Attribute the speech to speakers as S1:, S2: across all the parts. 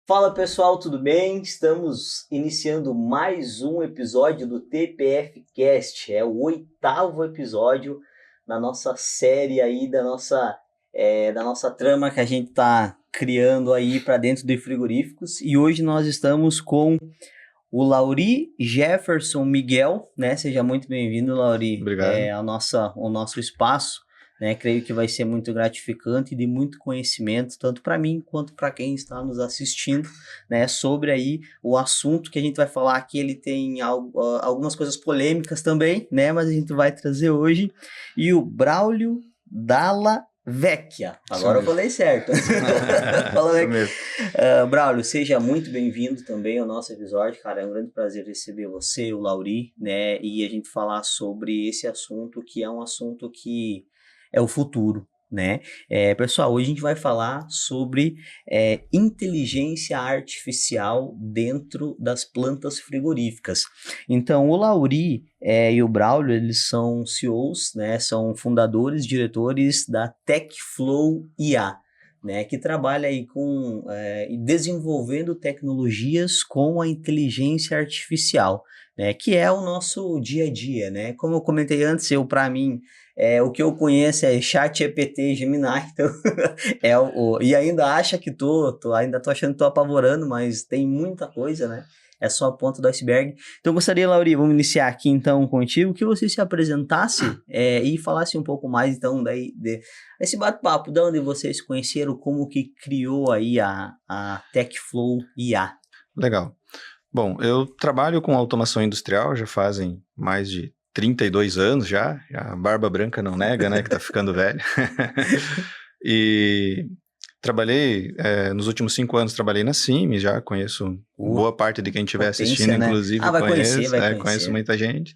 S1: Fala pessoal, tudo bem? Estamos iniciando mais um episódio do TPF Cast. É o 8º episódio da nossa série aí, da nossa trama que a gente está criando aí para dentro de frigoríficos. E hoje nós estamos com o Lauri Jefferson Miguel, né? Seja muito bem-vindo, Lauri,
S2: Obrigado.
S1: ao nosso espaço, né? Creio que vai ser muito gratificante e de muito conhecimento, tanto para mim quanto para quem está nos assistindo, né? Sobre aí o assunto que a gente vai falar aqui, ele tem algumas coisas polêmicas também, né? Mas a gente vai trazer hoje. E o Braulio Dalla Vecchia. Agora eu falei certo. Fala,
S2: Isso
S1: Vecchia.
S2: mesmo.
S1: Braulio, seja muito bem-vindo também ao nosso episódio, cara. É um grande prazer receber você, o Lauri, né? E a gente falar sobre esse assunto que é um assunto que é o futuro, né? Pessoal, hoje a gente vai falar sobre inteligência artificial dentro das plantas frigoríficas. Então, o Lauri e o Braulio, eles são CEOs, né? São fundadores, diretores da TechFlow IA, né, que trabalha aí com desenvolvendo tecnologias com a inteligência artificial, né, que é o nosso dia a dia, né? Como eu comentei antes, para mim, o que eu conheço é ChatGPT, Gemini, então e ainda acha que ainda tô achando que tô apavorando, mas tem muita coisa, né? É só a ponta do iceberg. Então, eu gostaria, Lauri, vamos iniciar aqui então contigo, que você se apresentasse e falasse um pouco mais então esse bate-papo, de onde vocês conheceram, como que criou aí a TechFlow IA.
S2: Legal. Bom, eu trabalho com automação industrial já fazem mais de 32 anos já. A barba branca não nega, né, que tá ficando velho. E trabalhei, nos últimos 5 anos trabalhei na Siemens, já conheço boa parte de quem estiver assistindo,
S1: Potência, né?
S2: inclusive
S1: Vai conhecer,
S2: conheço muita gente.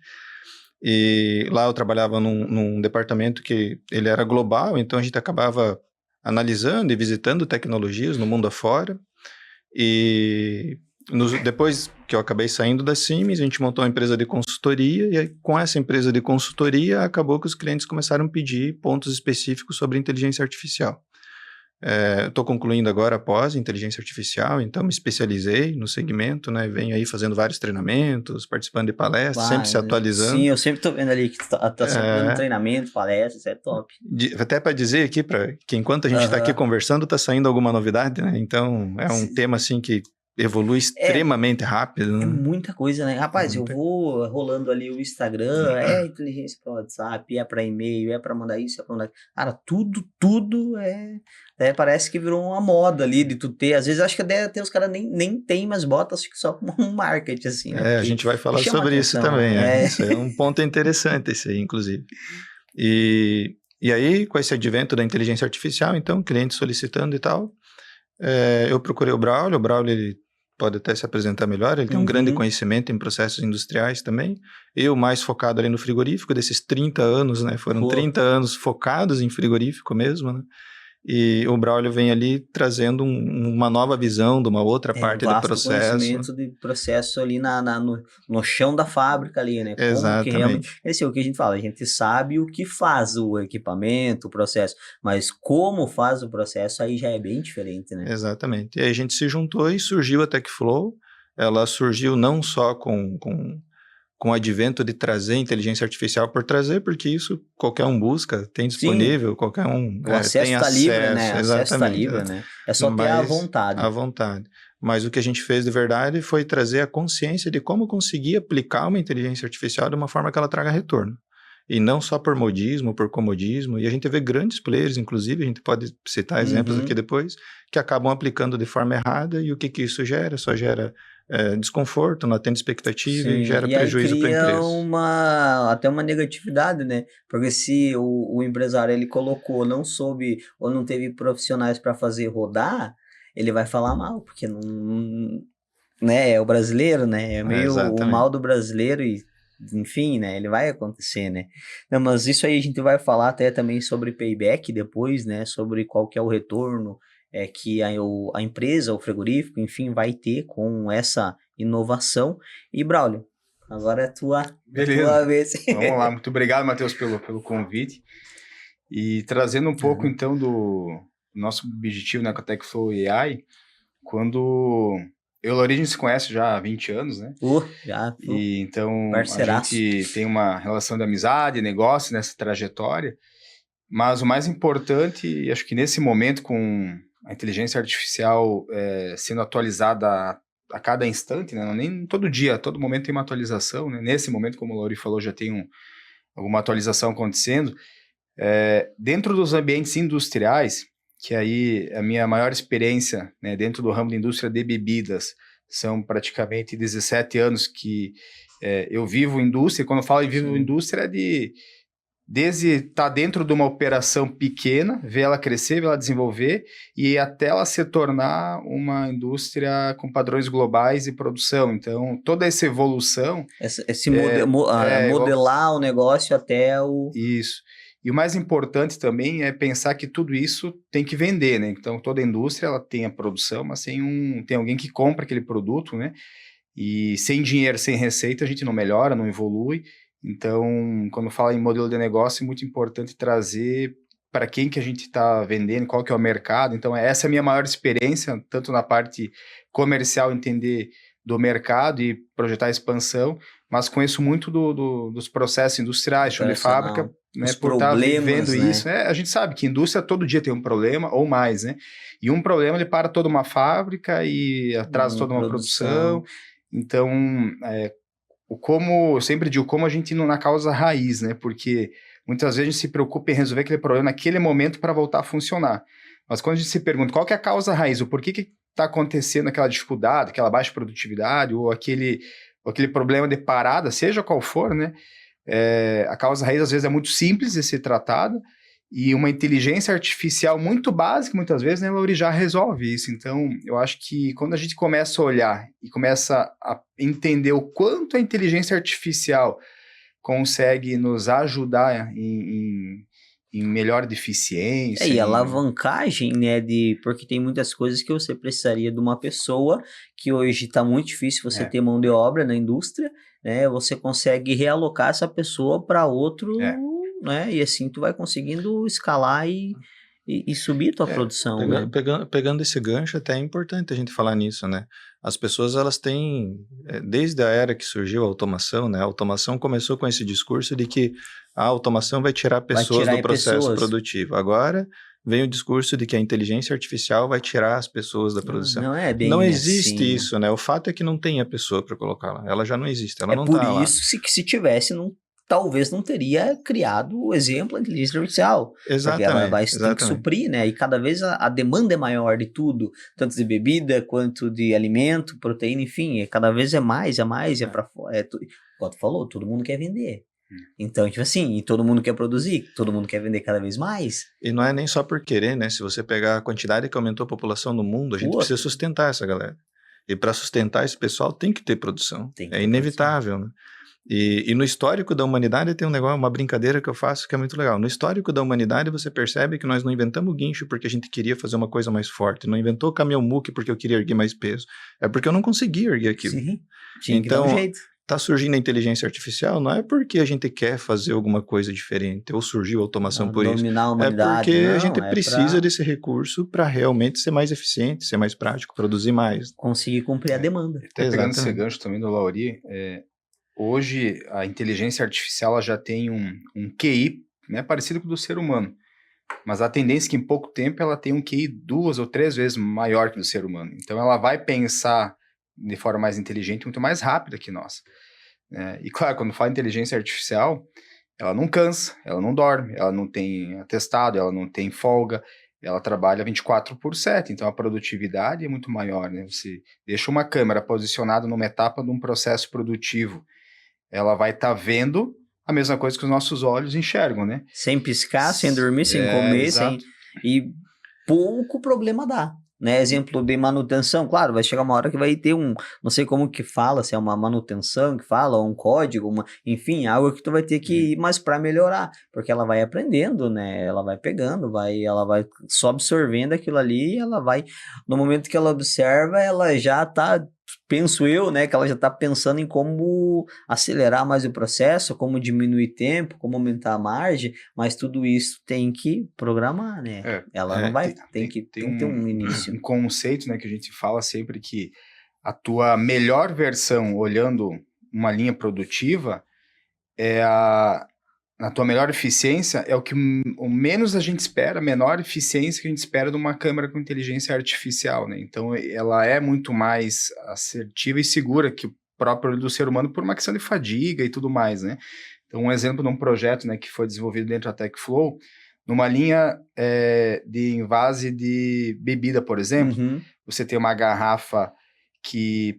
S2: E lá eu trabalhava num departamento que ele era global, então a gente acabava analisando e visitando tecnologias no mundo afora. E depois que eu acabei saindo da Siemens, a gente montou uma empresa de consultoria, e aí, com essa empresa de consultoria, acabou que os clientes começaram a pedir pontos específicos sobre inteligência artificial. Estou concluindo agora a pós inteligência artificial, então me especializei no segmento, né? Venho aí fazendo vários treinamentos, participando de palestras, sempre se atualizando.
S1: Sim, eu sempre tô vendo ali que tá sempre dando treinamento, palestras, isso é top.
S2: Até para dizer aqui, que enquanto a gente está aqui conversando, está saindo alguma novidade, né? Então, é um tema assim que evolui extremamente rápido.
S1: É
S2: Né?
S1: muita coisa, né? Rapaz, eu vou rolando ali o Instagram, inteligência para WhatsApp, é para e-mail, é para mandar isso, é para mandar... Cara, tudo parece que virou uma moda ali de tu ter. Às vezes acho que até os caras nem tem, mas bota, acho que só como um marketing, assim, né?
S2: A gente vai falar
S1: chama
S2: sobre isso
S1: atenção,
S2: também,
S1: né?
S2: Isso é um ponto interessante, esse aí, inclusive. E aí, com esse advento da inteligência artificial, então, cliente solicitando e tal, eu procurei o Braulio, ele pode até se apresentar melhor, ele tem um grande conhecimento em processos industriais também. Eu mais focado ali no frigorífico, desses 30 anos, né? Foram 30 anos focados em frigorífico mesmo, né? E o Braulio vem ali trazendo uma nova visão de uma outra parte do processo.
S1: Conhecimento de processo ali no chão da fábrica ali, né? Como que realmente...
S2: Exatamente.
S1: Esse é o que a gente fala, a gente sabe o que faz o equipamento, o processo, mas como faz o processo aí já é bem diferente, né?
S2: Exatamente. E aí a gente se juntou e surgiu a TechFlow. Ela surgiu não só com o advento de trazer inteligência artificial por trazer, porque isso qualquer um busca, tem disponível, qualquer um
S1: o acesso
S2: tem
S1: tá
S2: acesso.
S1: livre, né? O acesso tá
S2: Exatamente.
S1: livre, né? É só ter a vontade.
S2: À vontade. Mas o que a gente fez de verdade foi trazer a consciência de como conseguir aplicar uma inteligência artificial de uma forma que ela traga retorno. E não só por modismo, por comodismo. E a gente vê grandes players, inclusive, a gente pode citar exemplos aqui depois, que acabam aplicando de forma errada. E o que isso gera? Só gera desconforto, não atende expectativa e gera prejuízo para a empresa.
S1: Até uma negatividade, né? Porque se o empresário ele colocou, não soube ou não teve profissionais para fazer rodar, ele vai falar mal, porque não, né? É o brasileiro, né? É meio o mal do brasileiro e enfim, né? Ele vai acontecer, né? Não, mas isso aí a gente vai falar até também sobre payback depois, né? Sobre qual que é o retorno que a empresa, o frigorífico, enfim, vai ter com essa inovação. E, Braulio, agora é tua vez.
S3: Vamos lá, muito obrigado, Matheus, pelo convite. E trazendo um pouco, então, do nosso objetivo na TechFlow AI, quando eu e o Lauri, a gente se conhece já há 20 anos, né?
S1: Já.
S3: E então a
S1: Parceiraço.
S3: gente tem uma relação de amizade, negócio nessa trajetória, mas o mais importante, acho que nesse momento, com a inteligência artificial sendo atualizada a cada instante, né? Nem todo dia, a todo momento tem uma atualização, né? Nesse momento, como o Lauri falou, já tem alguma atualização acontecendo. Dentro dos ambientes industriais, que aí a minha maior experiência, né, dentro do ramo da indústria de bebidas, são praticamente 17 anos que eu vivo indústria. Quando eu falo em vivo indústria, desde estar dentro de uma operação pequena, ver ela crescer, ver ela desenvolver, e até ela se tornar uma indústria com padrões globais de produção. Então, toda essa evolução...
S1: Modelar o negócio até o...
S3: Isso. E o mais importante também é pensar que tudo isso tem que vender, né? Então, toda a indústria, ela tem a produção, mas tem alguém que compra aquele produto, né? E sem dinheiro, sem receita, a gente não melhora, não evolui. Então, quando fala em modelo de negócio, é muito importante trazer para quem que a gente está vendendo, qual que é o mercado. Então, essa é a minha maior experiência, tanto na parte comercial, entender do mercado e projetar a expansão, mas conheço muito dos processos industriais, chão de fábrica, né, por estar vivendo isso. A gente sabe que indústria todo dia tem um problema, ou mais, né? E um problema, ele para toda uma fábrica e atrasa toda uma produção. Então, eu sempre digo, como a gente ir na causa raiz, né? Porque muitas vezes a gente se preocupa em resolver aquele problema naquele momento para voltar a funcionar. Mas quando a gente se pergunta qual que é a causa raiz, o porquê que está acontecendo aquela dificuldade, aquela baixa produtividade, ou aquele problema de parada, seja qual for, né? A causa raiz às vezes é muito simples de ser tratada, e uma inteligência artificial muito básica, muitas vezes, né, Lauri, já resolve isso. Então, eu acho que quando a gente começa a olhar e começa a entender o quanto a inteligência artificial consegue nos ajudar em melhor eficiência.
S1: E a alavancagem, né, porque tem muitas coisas que você precisaria de uma pessoa, que hoje está muito difícil você ter mão de obra na indústria, né, você consegue realocar essa pessoa para outro, né, e assim tu vai conseguindo escalar e subir tua produção, né?
S2: Pegando esse gancho, até é importante a gente falar nisso, né? As pessoas, elas têm, desde a era que surgiu a automação, né? A automação começou com esse discurso de que a automação vai tirar pessoas do processo produtivo. Agora vem o discurso de que a inteligência artificial vai tirar as pessoas da produção. Não existe
S1: assim,
S2: isso, né? O fato é que não tem a pessoa para colocar lá. Ela já não existe, ela não está lá.
S1: Por isso, se tivesse, talvez não teria criado o exemplo da inteligência artificial.
S2: Exatamente.
S1: Porque ela tem que suprir, né? E cada vez a demanda é maior de tudo, tanto de bebida quanto de alimento, proteína, enfim, cada vez é mais, é para fora. Como tu falou, todo mundo quer vender. Então, tipo assim, e todo mundo quer produzir, todo mundo quer vender cada vez mais.
S2: E não é nem só por querer, né? Se você pegar a quantidade que aumentou a população no mundo, a gente precisa sustentar essa galera. E para sustentar esse pessoal tem que ter produção. É inevitável, né? E no histórico da humanidade tem uma brincadeira que eu faço que é muito legal. No histórico da humanidade você percebe que nós não inventamos guincho porque a gente queria fazer uma coisa mais forte. Não inventou caminhão muque porque eu queria erguer mais peso. É porque eu não conseguia erguer aquilo.
S1: Sim, tinha que dar um jeito.
S2: Tá surgindo a inteligência artificial, não é porque a gente quer fazer alguma coisa diferente, ou surgiu a automação por isso.
S1: Dominar a humanidade,
S2: é porque a gente precisa desse recurso para realmente ser mais eficiente, ser mais prático, produzir mais.
S1: Conseguir cumprir a demanda.
S3: Até pegando esse gancho também do Lauri, hoje a inteligência artificial ela já tem um QI, né, parecido com o do ser humano, mas a tendência é que em pouco tempo ela tem um QI 2 ou 3 vezes maior que o do ser humano. Então ela vai pensar de forma mais inteligente, muito mais rápida que nós. E claro, quando fala inteligência artificial, ela não cansa, ela não dorme, ela não tem atestado, ela não tem folga, ela trabalha 24/7, então a produtividade é muito maior, né? Você deixa uma câmera posicionada numa etapa de um processo produtivo, ela vai estar vendo a mesma coisa que os nossos olhos enxergam, né?
S1: Sem piscar, sem dormir, sem comer, e pouco problema dá. Né, exemplo de manutenção, claro, vai chegar uma hora que vai ter não sei como que fala, se é uma manutenção que fala, ou um código, enfim, algo que tu vai ter que ir, mas para melhorar, porque ela vai aprendendo, né, ela vai pegando, ela vai só absorvendo aquilo ali, ela vai, no momento que ela observa, ela já tá penso eu, né, que ela já está pensando em como acelerar mais o processo, como diminuir tempo, como aumentar a margem, mas tudo isso tem que programar, né? Ela não vai, tem que ter um início.
S3: Um conceito, né, que a gente fala sempre que a tua melhor versão, olhando uma linha produtiva, na tua melhor eficiência é o que o menos a gente espera, a menor eficiência que a gente espera de uma câmera com inteligência artificial, né? Então, ela é muito mais assertiva e segura que o próprio do ser humano por uma questão de fadiga e tudo mais, né? Então, um exemplo de um projeto, né, que foi desenvolvido dentro da TechFlow, numa linha de envase de bebida, por exemplo, você tem uma garrafa que,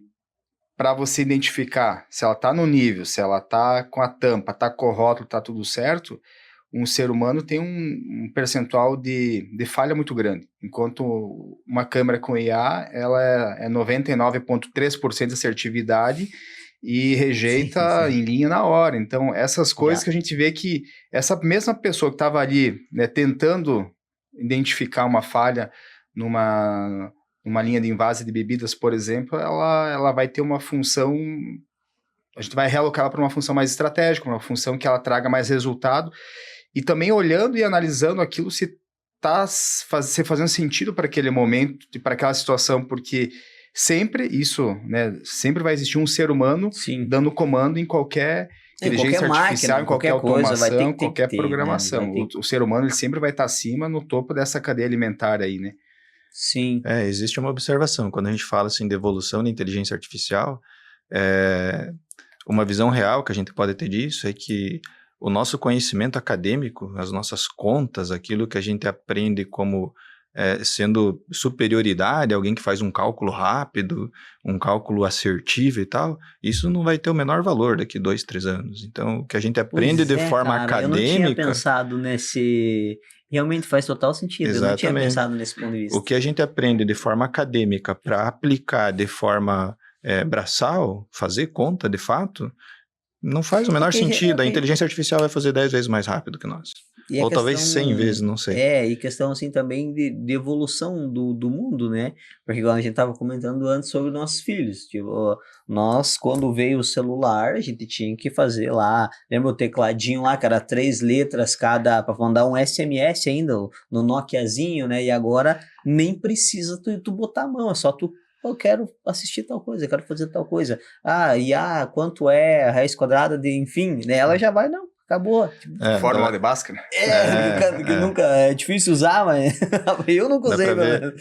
S3: para você identificar se ela está no nível, se ela está com a tampa, está com o rótulo, está tudo certo, um ser humano tem um percentual de falha muito grande. Enquanto uma câmera com IA, ela é 99,3% de assertividade e rejeita em linha na hora. Então, essas coisas que a gente vê que essa mesma pessoa que estava ali, né, tentando identificar uma falha numa linha de envase de bebidas, por exemplo, ela vai ter uma função, a gente vai realocar ela para uma função mais estratégica, uma função que ela traga mais resultado, e também olhando e analisando aquilo se está fazendo sentido para aquele momento e para aquela situação, porque sempre isso, né, sempre vai existir um ser humano dando comando em qualquer inteligência artificial, em qualquer automação, qualquer programação. Né? O ser humano ele sempre vai estar acima, no topo dessa cadeia alimentar aí, né?
S1: Sim.
S2: Existe uma observação. Quando a gente fala assim, de evolução da inteligência artificial, uma visão real que a gente pode ter disso é que o nosso conhecimento acadêmico, as nossas contas, aquilo que a gente aprende como sendo superioridade, alguém que faz um cálculo rápido, um cálculo assertivo e tal, isso não vai ter o menor valor daqui 2, 3 anos. Então, o que a gente aprende de forma acadêmica... Eu
S1: não tinha pensado nesse... Realmente faz total sentido. Exatamente. Eu não tinha pensado nesse ponto de vista.
S2: O que a gente aprende de forma acadêmica para aplicar de forma braçal, fazer conta de fato, não faz o menor sentido. A inteligência artificial vai fazer 10 vezes mais rápido que nós. Ou talvez 100 vezes, não sei.
S1: E questão assim também de evolução do mundo, né? Porque igual a gente estava comentando antes sobre nossos filhos. Tipo, nós, quando veio o celular, a gente tinha que fazer lá. Lembra o tecladinho lá, que era 3 letras cada, para mandar um SMS ainda, no Nokiazinho, né? E agora nem precisa tu botar a mão, é só tu. Eu quero assistir tal coisa, eu quero fazer tal coisa. Quanto é a raiz quadrada de, enfim, né? Ela já vai, não, acabou.
S3: Fórmula de Bhaskara.
S1: Nunca, é difícil usar, mas eu nunca usei.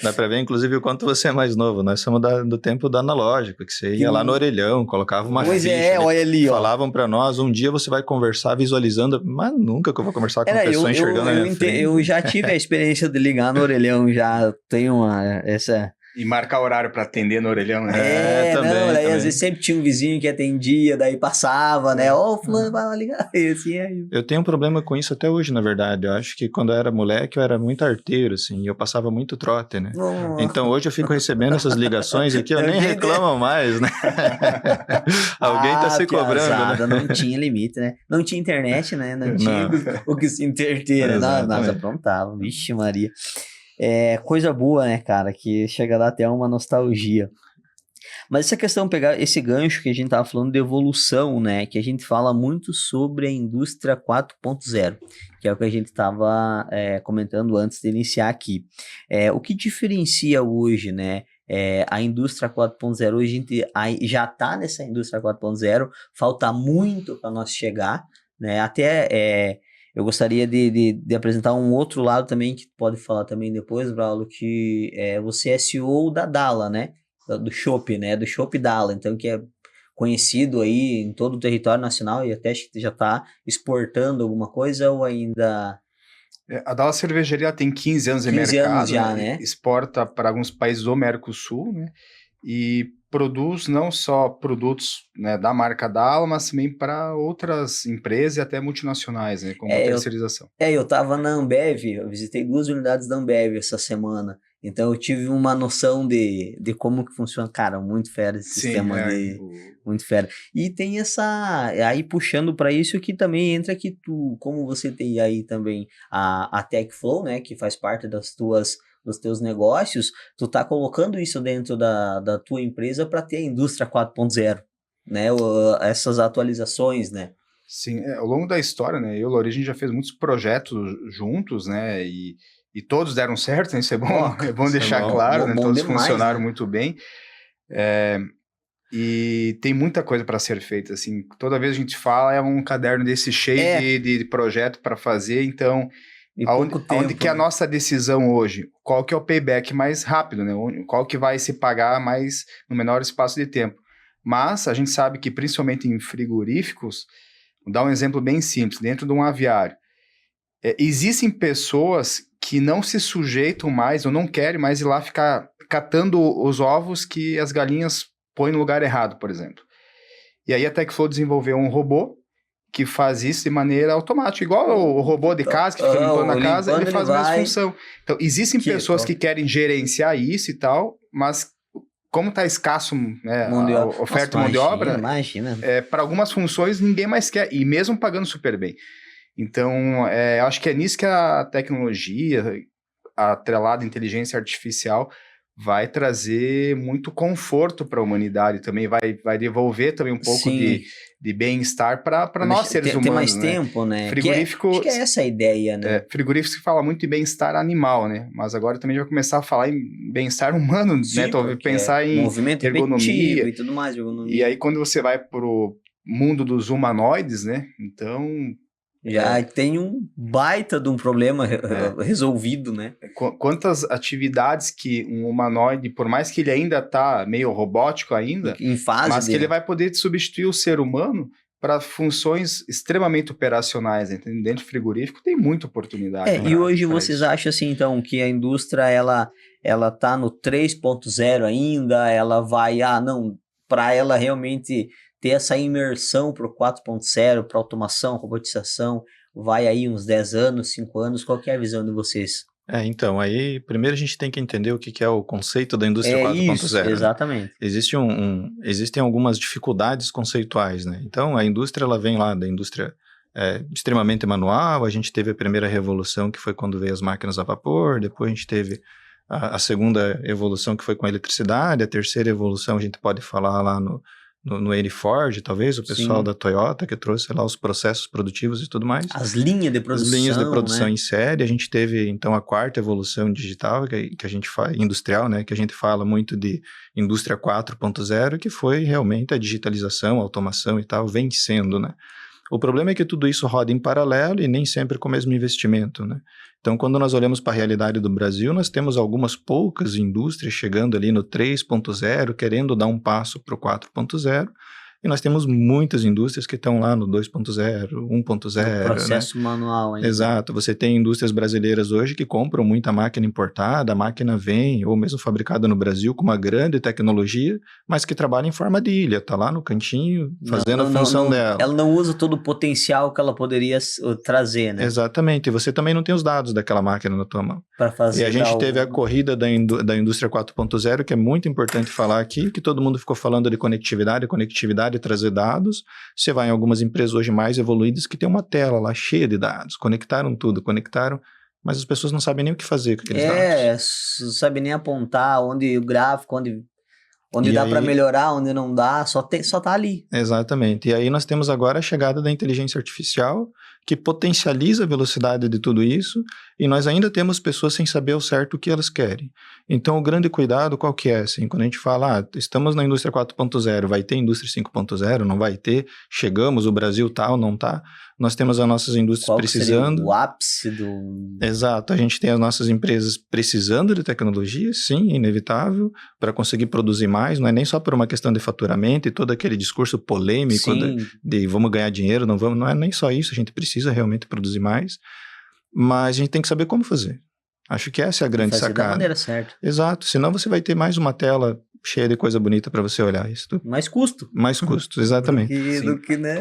S2: Dá pra ver, inclusive, o quanto você é mais novo. Nós somos do tempo do analógico, que você ia lá no orelhão, colocava uma ficha.
S1: Olha ali, ó.
S2: Falavam pra nós, um dia você vai conversar visualizando, mas nunca que eu vou conversar com a pessoa enxergando na minha frente.
S1: Eu já tive a experiência de ligar no orelhão, já tenho essa...
S3: E marcar horário para atender no orelhão, né?
S1: Daí às vezes sempre tinha um vizinho que atendia, daí passava, né? Fulano vai lá ligar.
S2: Eu tenho um problema com isso até hoje, na verdade. Eu acho que quando eu era moleque, eu era muito arteiro, assim, e eu passava muito trote, né? Então hoje eu fico recebendo essas ligações aqui, eu nem reclamo mais, né? Alguém tá se cobrando, né?
S1: Não tinha limite, né? Não tinha internet, né? Não tinha o que se interter, né? Nós aprontava, vixe Maria. Coisa boa, né, cara, que chega a dar até uma nostalgia. Mas essa questão, pegar esse gancho que a gente tava falando de evolução, né, que a gente fala muito sobre a indústria 4.0, que é o que a gente tava comentando antes de iniciar aqui. O que diferencia hoje, né, a indústria 4.0, hoje a gente já tá nessa indústria 4.0, falta muito para nós chegar, né, até... Eu gostaria de apresentar um outro lado também, que pode falar também depois, Braulo, que você é CEO da Dala, né? Do Chopp, né? Do Chopp Dala, então que é conhecido aí em todo o território nacional e até acho que já está exportando alguma coisa ou ainda...
S3: A Dala Cervejaria tem 15 anos de mercado,
S1: 15 anos já, né?
S3: Exporta para alguns países do Mercosul, né? E produz não só produtos, né, da marca Dala, mas também para outras empresas e até multinacionais, né, como terceirização.
S1: Eu estava na Ambev, eu visitei 2 unidades da Ambev essa semana, então eu tive uma noção de como que funciona, cara, muito fera esse sistema, muito fera. E tem aí puxando para isso que também entra que como você tem aí também a TechFlow, né, que faz parte das tuas dos teus negócios, tu tá colocando isso dentro da tua empresa para ter a indústria 4.0, né? Essas atualizações, né?
S3: Sim, ao longo da história, né, eu e o Lauri, a gente já fez muitos projetos juntos, né, e todos deram certo, né, isso é bom, é bom deixar claro, né, todos
S1: demais,
S3: funcionaram
S1: né?
S3: muito bem, e tem muita coisa para ser feita, assim, toda vez a gente fala, é um caderno desse cheio de projeto para fazer, então,
S1: E
S3: aonde
S1: pouco tempo,
S3: que é a
S1: né?
S3: nossa decisão hoje? Qual que é o payback mais rápido, né, qual que vai se pagar mais no menor espaço de tempo? Mas a gente sabe que, principalmente em frigoríficos, vou dar um exemplo bem simples, dentro de um aviário. Existem pessoas que não se sujeitam mais ou não querem mais ir lá ficar catando os ovos que as galinhas põem no lugar errado, por exemplo. E aí a Techflow desenvolveu um robô que faz isso de maneira automática, igual o robô de casa que fica limpando a casa, ele faz a mesma função. Então, existem pessoas que querem gerenciar isso e tal, mas como está escasso, né, a oferta de mão de obra,
S1: imagina.
S3: para algumas funções ninguém mais quer, e mesmo pagando super bem. Então, eu acho que é nisso que a tecnologia, atrelada à inteligência artificial, vai trazer muito conforto para a humanidade também, vai devolver também um pouco de bem-estar para nós seres humanos.
S1: Ter mais tempo, né?
S3: Frigorífico,
S1: acho que é essa a ideia, né?
S3: Frigorífico se fala muito em bem-estar animal, né? Mas agora também vai começar a falar em bem-estar humano,
S1: Sim,
S3: né? Talvez pensar em
S1: movimento
S3: ergonomia
S1: e tudo mais, ergonomia.
S3: E aí quando você vai pro mundo dos humanoides, né? Então
S1: já tem um baita de um problema resolvido, né?
S3: Quantas atividades que um humanoide, por mais que ele ainda tá meio robótico ainda,
S1: em fase
S3: mas que ele vai poder substituir o ser humano para funções extremamente operacionais, entendeu? Dentro do frigorífico tem muita oportunidade.
S1: E hoje vocês acham assim, então, que a indústria ela tá no 3.0 ainda, ela vai, para ela realmente ter essa imersão para o 4.0, para automação, robotização, vai aí uns 10 anos, 5 anos, qual que é a visão de vocês?
S2: Então, aí primeiro a gente tem que entender o que é o conceito da indústria 4.0.
S1: Exatamente.
S2: Né? Existem algumas dificuldades conceituais, né? Então, a indústria, ela vem lá da indústria extremamente manual, a gente teve a primeira revolução, que foi quando veio as máquinas a vapor, depois a gente teve a segunda evolução, que foi com a eletricidade, a terceira evolução a gente pode falar lá no Henry Ford, talvez, o pessoal da Toyota, que trouxe lá os processos produtivos e tudo mais.
S1: As linhas de produção.
S2: As linhas de produção, né? Em série. A gente teve, então, a quarta evolução digital, que a gente fala, industrial, né? Que a gente fala muito de indústria 4.0, que foi realmente a digitalização, a automação e tal, vem sendo, né? O problema é que tudo isso roda em paralelo e nem sempre com o mesmo investimento, né? Então, quando nós olhamos para a realidade do Brasil, nós temos algumas poucas indústrias chegando ali no 3.0, querendo dar um passo para o 4.0, e nós temos muitas indústrias que estão lá no 2.0, 1.0.
S1: Processo manual ainda.
S2: Exato. Você tem indústrias brasileiras hoje que compram muita máquina importada, a máquina vem, ou mesmo fabricada no Brasil, com uma grande tecnologia, mas que trabalha em forma de ilha, está lá no cantinho, fazendo a função dela.
S1: Ela não usa todo o potencial que ela poderia trazer, né?
S2: Exatamente. E você também não tem os dados daquela máquina na tua mão.
S1: Para fazer.
S2: E a gente teve a corrida da indústria 4.0, que é muito importante falar aqui, que todo mundo ficou falando de conectividade e trazer dados. Você vai em algumas empresas hoje mais evoluídas que tem uma tela lá cheia de dados, conectaram, mas as pessoas não sabem nem o que fazer com aqueles dados.
S1: Não sabem nem apontar onde o gráfico, onde dá para melhorar, onde não dá, só tá ali.
S2: Exatamente. E aí nós temos agora a chegada da inteligência artificial, que potencializa a velocidade de tudo isso, e nós ainda temos pessoas sem saber ao certo o que elas querem. Então, o grande cuidado, qual que é? Assim, quando a gente fala, estamos na indústria 4.0, vai ter indústria 5.0, não vai ter, chegamos, o Brasil tal, não tá, nós temos as nossas indústrias precisando...
S1: Seria o ápice do...
S2: Exato, a gente tem as nossas empresas precisando de tecnologia, sim, inevitável, para conseguir produzir mais, não é nem só por uma questão de faturamento e todo aquele discurso polêmico de vamos ganhar dinheiro, não é nem só isso, a gente precisa realmente produzir mais, mas a gente tem que saber como fazer. Acho que essa é a grande sacada.
S1: Da maneira certa.
S2: Exato, senão você vai ter mais uma tela cheia de coisa bonita para você olhar isso.
S1: Mais custo.
S2: Mais custos, exatamente.
S1: né?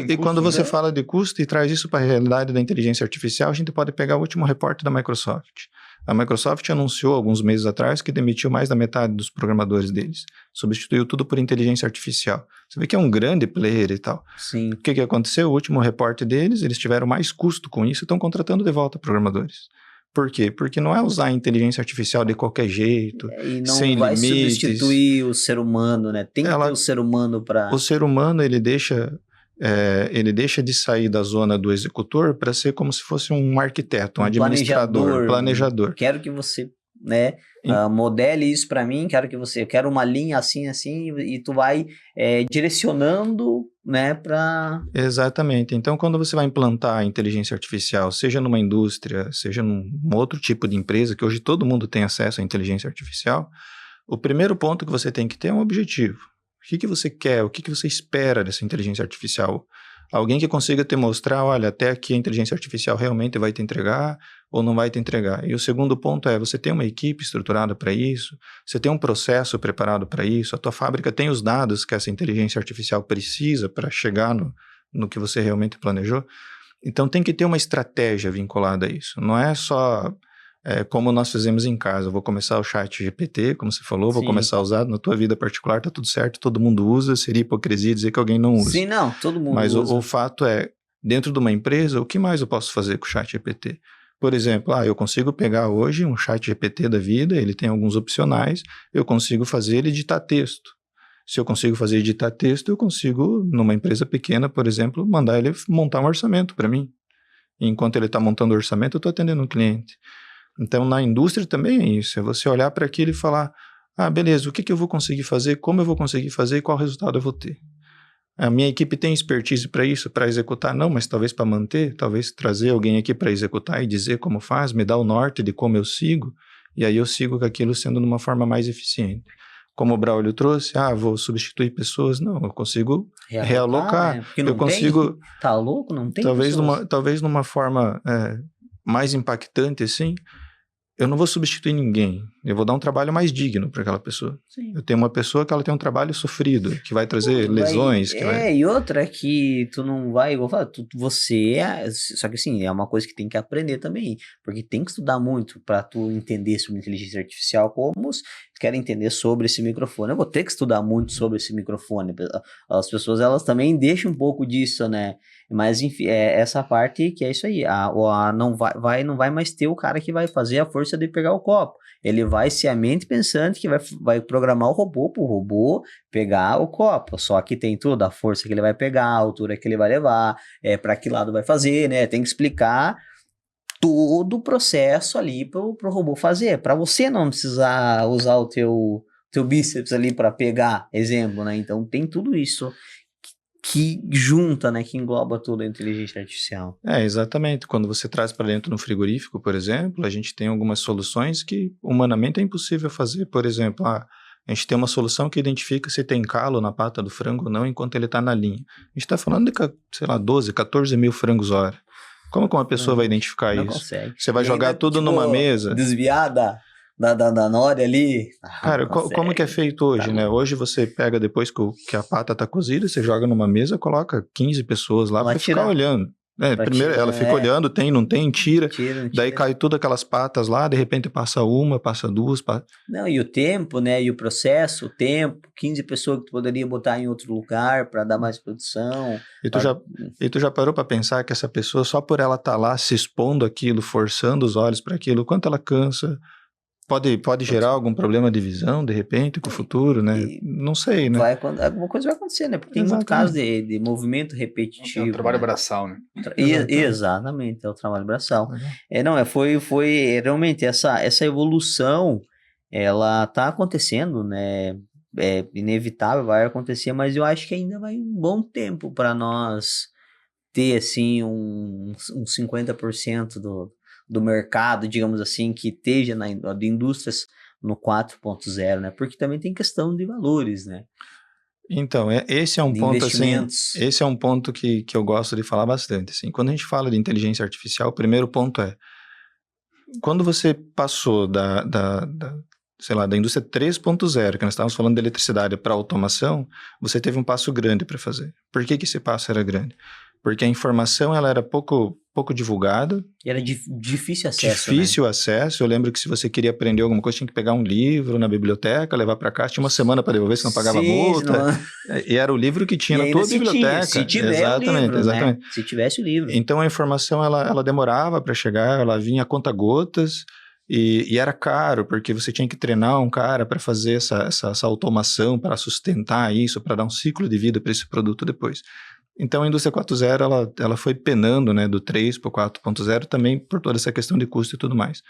S2: E quando você fala de custo e traz isso para a realidade da inteligência artificial, a gente pode pegar o último reporte da Microsoft. A Microsoft anunciou alguns meses atrás que demitiu mais da metade dos programadores deles. Substituiu tudo por inteligência artificial. Você vê que é um grande player e tal.
S1: Sim.
S2: O que aconteceu? O último reporte deles, eles tiveram mais custo com isso e estão contratando de volta programadores. Por quê? Porque não é usar a inteligência artificial de qualquer jeito,
S1: E não
S2: sem
S1: vai
S2: limites.
S1: substituir o ser humano, né? Tem que ter o ser humano para...
S2: O ser humano, ele deixa de sair da zona do executor para ser como se fosse um arquiteto, um administrador, planejador.
S1: Quero que você, né, modele isso para mim, eu quero uma linha assim, e tu vai direcionando, né, para...
S2: Exatamente. Então, quando você vai implantar a inteligência artificial, seja numa indústria, seja num outro tipo de empresa, que hoje todo mundo tem acesso à inteligência artificial, o primeiro ponto que você tem que ter é um objetivo. O que você quer? O que você espera dessa inteligência artificial? Alguém que consiga te mostrar, olha, até aqui a inteligência artificial realmente vai te entregar ou não vai te entregar. E o segundo ponto é, você tem uma equipe estruturada para isso, você tem um processo preparado para isso, a tua fábrica tem os dados que essa inteligência artificial precisa para chegar no que você realmente planejou. Então tem que ter uma estratégia vinculada a isso. Não é só... como nós fizemos em casa, eu vou começar o chat GPT, como você falou, vou começar a usar na tua vida particular, tá tudo certo, todo mundo usa, seria hipocrisia dizer que alguém não usa.
S1: Sim, não, todo mundo
S2: Mas
S1: usa.
S2: O fato é, dentro de uma empresa, o que mais eu posso fazer com o chat GPT? Por exemplo, eu consigo pegar hoje um chat GPT da vida, ele tem alguns opcionais, eu consigo fazer ele editar texto. Se eu consigo fazer editar texto, eu consigo, numa empresa pequena, por exemplo, mandar ele montar um orçamento para mim. E enquanto ele está montando o orçamento, eu estou atendendo um cliente. Então, na indústria também é isso, é você olhar para aquilo e falar, beleza, o que eu vou conseguir fazer, como eu vou conseguir fazer e qual resultado eu vou ter. A minha equipe tem expertise para isso, para executar? Não, mas talvez para manter, talvez trazer alguém aqui para executar e dizer como faz, me dar o norte de como eu sigo, e aí eu sigo com aquilo sendo de uma forma mais eficiente. Como o Braulio trouxe, vou substituir pessoas, não, eu consigo realocar.
S1: Né? Porque não
S2: eu consigo,
S1: tem, tá louco? Não tem
S2: talvez numa forma mais impactante assim, eu não vou substituir ninguém. Eu vou dar um trabalho mais digno para aquela pessoa.
S1: Sim.
S2: Eu tenho uma pessoa que ela tem um trabalho sofrido, que vai trazer lesões.
S1: E outra que tu não vai... Eu vou falar, só que assim, é uma coisa que tem que aprender também. Porque tem que estudar muito para tu entender sobre inteligência artificial, como quer entender sobre esse microfone. Eu vou ter que estudar muito sobre esse microfone. As pessoas, elas também deixam um pouco disso, né? Mas, enfim, essa parte que é isso aí. Não vai mais ter o cara que vai fazer a força de pegar o copo. Ele vai ser a mente pensante que vai programar o robô para o robô pegar o copo. Só que tem toda a força que ele vai pegar, a altura que ele vai levar, para que lado vai fazer, né? Tem que explicar todo o processo ali para o robô fazer. Para você não precisar usar o teu bíceps ali para pegar, exemplo, né? Então tem tudo isso que junta, né, que engloba toda a inteligência artificial.
S2: Exatamente. Quando você traz para dentro no frigorífico, por exemplo, a gente tem algumas soluções que humanamente é impossível fazer. Por exemplo, a gente tem uma solução que identifica se tem calo na pata do frango ou não enquanto ele está na linha. A gente está falando de, 12, 14 mil frangos hora. Como que uma pessoa vai identificar isso?
S1: Consegue.
S2: Você vai jogar tudo numa mesa.
S1: Desviada da Nori ali.
S2: Cara, como que é feito hoje, né? Hoje você pega, depois que a pata tá cozida, você joga numa mesa, coloca 15 pessoas lá para ficar olhando. Primeiro ela fica olhando, tem, não tem, tira. Daí cai tudo aquelas patas lá, de repente passa uma, passa duas.
S1: Não, e o tempo, né? E o processo, o tempo, 15 pessoas que tu poderia botar em outro lugar para dar mais produção.
S2: E tu já parou para pensar que essa pessoa, só por ela estar lá se expondo aquilo, forçando os olhos para aquilo, quanto ela cansa? Pode gerar algum problema de visão, de repente, com o futuro, né? Não sei, né?
S1: Alguma coisa vai acontecer, né? Porque tem muito caso de movimento repetitivo.
S3: É o trabalho braçal, né?
S1: Exatamente, é o trabalho braçal. Foi realmente essa evolução, ela tá acontecendo, né? É inevitável, vai acontecer, mas eu acho que ainda vai um bom tempo para nós ter, assim, uns 50% do mercado, digamos assim, que esteja de indústrias no 4.0, né? Porque também tem questão de valores, né?
S2: Então, esse é um ponto, assim, esse é um ponto que eu gosto de falar bastante, assim. Quando a gente fala de inteligência artificial, o primeiro ponto é, quando você passou da indústria 3.0, que nós estávamos falando de eletricidade para automação, você teve um passo grande para fazer. Por que esse passo era grande? Porque a informação ela era pouco pouco divulgada.
S1: E era difícil acesso,
S2: Difícil acesso. Eu lembro que se você queria aprender alguma coisa, tinha que pegar um livro na biblioteca, levar para casa, tinha uma semana para devolver, senão pagava multa. E era o livro que tinha na tua biblioteca.
S1: Se tiver
S2: exatamente,
S1: o livro,
S2: exatamente.
S1: Né? Se tivesse o livro.
S2: Então a informação ela demorava para chegar, ela vinha a conta-gotas. E era caro, porque você tinha que treinar um cara para fazer essa automação, para sustentar isso, para dar um ciclo de vida para esse produto depois. Então, a indústria 4.0, ela foi penando, né, do 3 para o 4.0 também por toda essa questão de custo e tudo mais.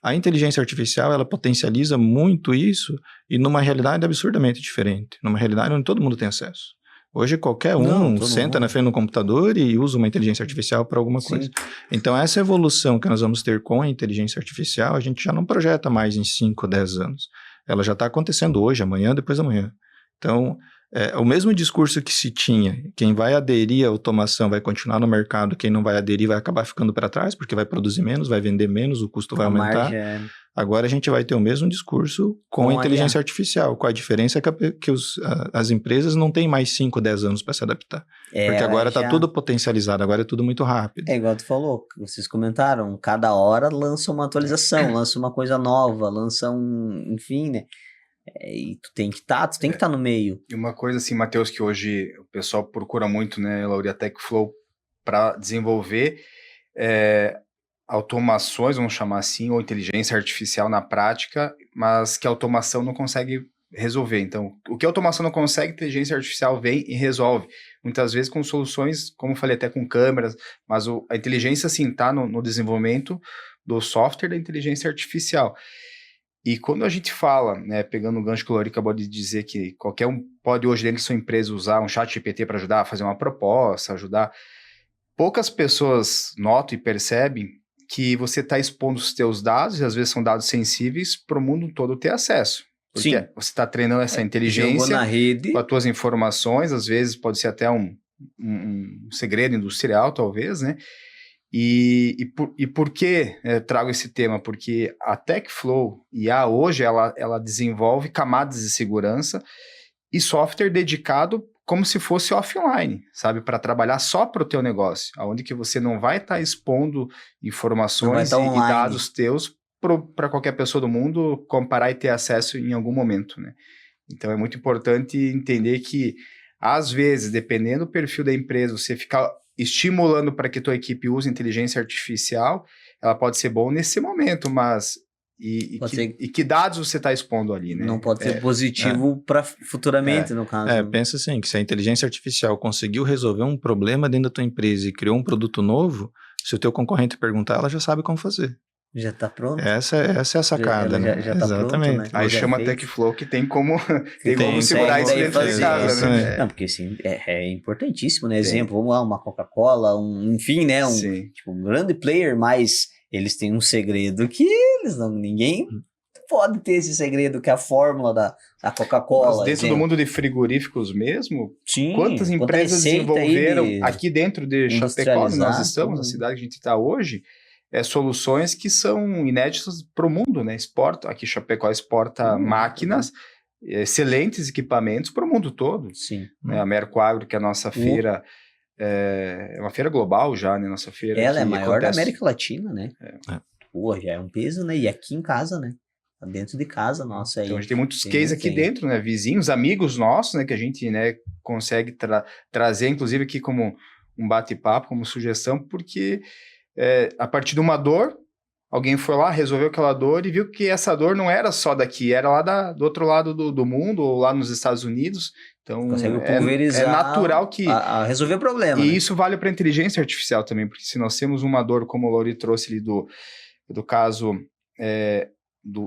S2: A inteligência artificial, ela potencializa muito isso e numa realidade absurdamente diferente, numa realidade onde todo mundo tem acesso. Hoje qualquer um senta na frente do computador e usa uma inteligência artificial para alguma coisa. Então essa evolução que nós vamos ter com a inteligência artificial, a gente já não projeta mais em 5, 10 anos. Ela já está acontecendo hoje, amanhã, depois da manhã. Então, o mesmo discurso que se tinha, quem vai aderir à automação vai continuar no mercado, quem não vai aderir vai acabar ficando para trás, porque vai produzir menos, vai vender menos, o custo vai aumentar. Agora a gente vai ter o mesmo discurso com a inteligência artificial, com a diferença que as empresas não têm mais 5, 10 anos para se adaptar. Porque agora está tudo potencializado, agora é tudo muito rápido.
S1: É igual tu falou, vocês comentaram, cada hora lança uma atualização, lança uma coisa nova, lança enfim, né? E tu tem que estar no meio.
S3: E uma coisa assim, Matheus, que hoje o pessoal procura muito, né, Lauri, a TechFlow, para desenvolver automações, vamos chamar assim, ou inteligência artificial na prática, mas que a automação não consegue resolver. Então, o que a automação não consegue, a inteligência artificial vem e resolve. Muitas vezes com soluções, como eu falei, até com câmeras, mas a inteligência, sim, está no desenvolvimento do software da inteligência artificial. E quando a gente fala, né, pegando o gancho que o Lauri acabou de dizer, que qualquer um pode hoje dentro de sua empresa usar um chat GPT para ajudar a fazer uma proposta, ajudar, poucas pessoas notam e percebem que você está expondo os teus dados, e às vezes são dados sensíveis, para o mundo todo ter acesso. Porque você está treinando essa inteligência
S1: na rede,
S3: com as tuas informações, às vezes pode ser até um segredo industrial, talvez, né? E por que trago esse tema? Porque a TechFlow IA hoje, ela desenvolve camadas de segurança e software dedicado como se fosse offline, sabe? Para trabalhar só para o teu negócio, onde que você não vai estar expondo informações e dados teus para qualquer pessoa do mundo comparar e ter acesso em algum momento, né? Então é muito importante entender que, às vezes, dependendo do perfil da empresa, você ficar estimulando para que tua equipe use inteligência artificial, ela pode ser bom nesse momento, mas e que dados você está expondo ali, né?
S1: Não pode ser positivo para futuramente, no caso.
S2: Pensa assim, que se a inteligência artificial conseguiu resolver um problema dentro da tua empresa e criou um produto novo, se o teu concorrente perguntar, ela já sabe como fazer.
S1: Já está pronto.
S2: Essa é a sacada, né?
S1: Já tá exatamente. Pronto, né?
S3: Aí chama TechFlow, que tem como segurar isso dentro de casa, né?
S1: Não, porque assim, é importantíssimo, né? Exemplo, vamos lá, uma Coca-Cola, enfim, né? Um grande player, mas eles têm um segredo que ninguém pode ter esse segredo, que é a fórmula da Coca-Cola.
S3: Mas dentro do mundo de frigoríficos mesmo, quantas empresas desenvolveram aqui dentro de Chapecó, onde nós estamos, na cidade que a gente está hoje, soluções que são inéditas para o mundo, né? Aqui Chapecó exporta máquinas, excelentes equipamentos para o mundo todo.
S1: Sim.
S3: A Mercoagro, que é a nossa feira, é uma feira global já, né? Nossa feira
S1: ela é a maior da América Latina, né? Pô, já é um peso, né? E aqui em casa, né? Dentro de casa, nossa.
S3: Então a gente tem muitos cases aqui dentro, né? Vizinhos, amigos nossos, né? Que a gente, né, consegue trazer, inclusive, aqui como um bate-papo, como sugestão, porque a partir de uma dor, alguém foi lá, resolveu aquela dor e viu que essa dor não era só daqui, era lá do outro lado do mundo, ou lá nos Estados Unidos. Então,
S1: consegue pulverizar,
S3: é natural que
S1: resolver o problema.
S3: E
S1: né?
S3: isso vale para a inteligência artificial também, porque se nós temos uma dor, como o Lauri trouxe ali do caso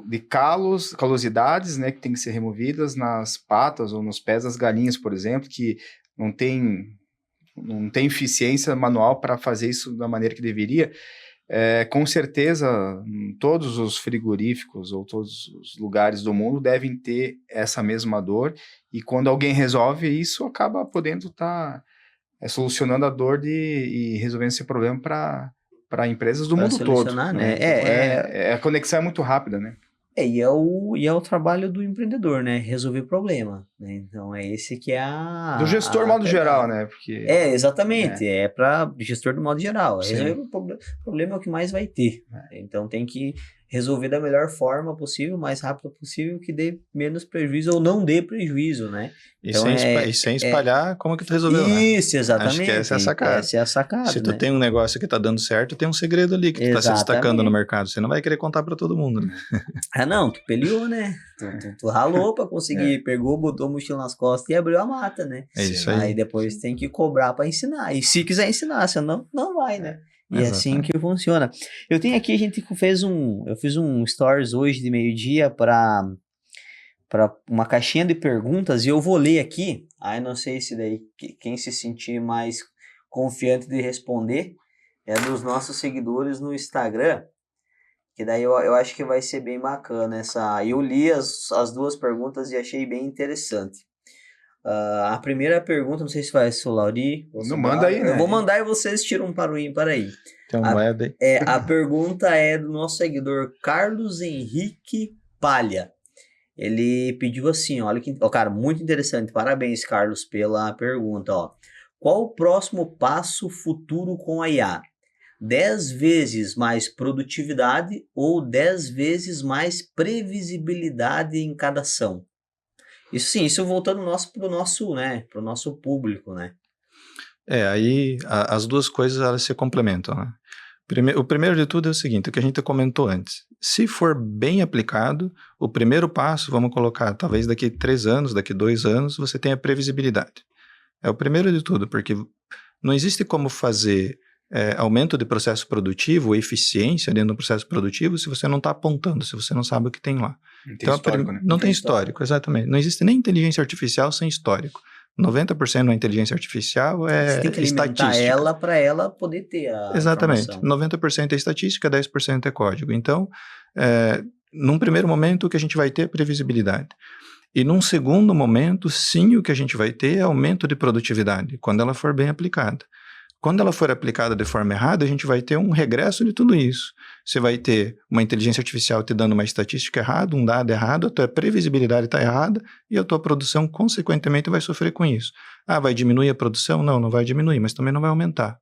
S3: de calosidades, né, que tem que ser removidas nas patas ou nos pés das galinhas, por exemplo, que não tem eficiência manual para fazer isso da maneira que deveria, com certeza todos os frigoríficos ou todos os lugares do mundo devem ter essa mesma dor, e quando alguém resolve isso, acaba podendo estar solucionando a dor e resolvendo esse problema para empresas do mundo todo.
S1: Né?
S3: A conexão é muito rápida, né?
S1: E é o trabalho do empreendedor, né? Resolver problema, né? Então é esse que é
S3: Do gestor, modo geral,
S1: pegada.
S3: né? Porque,
S1: Exatamente, é para gestor do modo geral. Resolver
S3: sim.
S1: o problema é o que mais vai ter. Então tem que resolver da melhor forma possível, o mais rápido possível, que dê menos prejuízo ou não dê prejuízo, né?
S2: E
S1: Então
S2: sem, e sem
S1: é
S2: espalhar como que tu resolveu, né?
S1: isso,
S2: Acho que essa é a
S1: exatamente.
S2: sacada.
S1: Essa é a
S2: Se
S1: sacada,
S2: tu
S1: né?
S2: tem um negócio que tá dando certo, tem um segredo ali que tu tá se destacando no
S1: Exatamente.
S2: mercado. Você não vai querer contar para todo mundo, né?
S1: Ah, não, tu peleou, né? Tu ralou pra conseguir,
S3: É,
S1: pegou, botou a mochila nas costas e abriu a mata, né?
S2: É isso
S3: sim.
S1: Aí
S2: aí.
S1: depois tem que cobrar pra ensinar. E se quiser ensinar, senão não vai, né? E é assim
S2: Exatamente.
S1: que funciona. Eu tenho aqui, eu fiz um stories hoje de meio-dia para uma caixinha de perguntas e eu vou ler aqui. Aí não sei se daí quem se sentir mais confiante de responder é dos nossos seguidores no Instagram. Que daí eu acho que vai ser bem bacana essa. Eu li as duas perguntas e achei bem interessante. A primeira pergunta, não sei se vai ser o Lauri ou se
S3: Não
S1: o
S3: manda
S1: Braga.
S3: aí,
S1: Eu vou
S3: né?
S1: mandar e vocês tiram um para o ímpar aí.
S2: Tem uma
S1: A,
S2: moeda aí.
S1: a pergunta é do nosso seguidor Carlos Henrique Palha. Ele pediu assim, olha que, cara, muito interessante. Parabéns, Carlos, pela pergunta, ó. Qual o próximo passo futuro com a IA? 10 vezes mais produtividade ou 10 vezes mais previsibilidade em cada ação. Isso sim, isso voltando pro nosso público, né?
S2: Aí as duas coisas elas se complementam, né? O primeiro de tudo é o seguinte, o que a gente comentou antes. Se for bem aplicado, o primeiro passo, vamos colocar, talvez daqui 3 anos, daqui 2 anos, você tenha previsibilidade. É o primeiro de tudo, porque não existe como fazer aumento de processo produtivo, eficiência dentro do processo produtivo, se você não está apontando, se você não sabe o que tem lá.
S3: Não tem
S2: Então,
S3: histórico, né?
S2: não tem histórico, exatamente. Não existe nem inteligência artificial sem histórico. 90% da inteligência artificial
S1: Você
S2: é
S1: tem que alimentar
S2: estatística.
S1: ela para ela poder ter a
S2: Exatamente.
S1: informação.
S2: 90% é estatística, 10% é código. Então, num primeiro momento, o que a gente vai ter é previsibilidade. E num segundo momento, sim, o que a gente vai ter é aumento de produtividade, quando ela for bem aplicada. Quando ela for aplicada de forma errada, a gente vai ter um regresso de tudo isso. Você vai ter uma inteligência artificial te dando uma estatística errada, um dado errado, a tua previsibilidade está errada e a tua produção, consequentemente, vai sofrer com isso. Ah, vai diminuir a produção? Não, não vai diminuir, mas também não vai aumentar.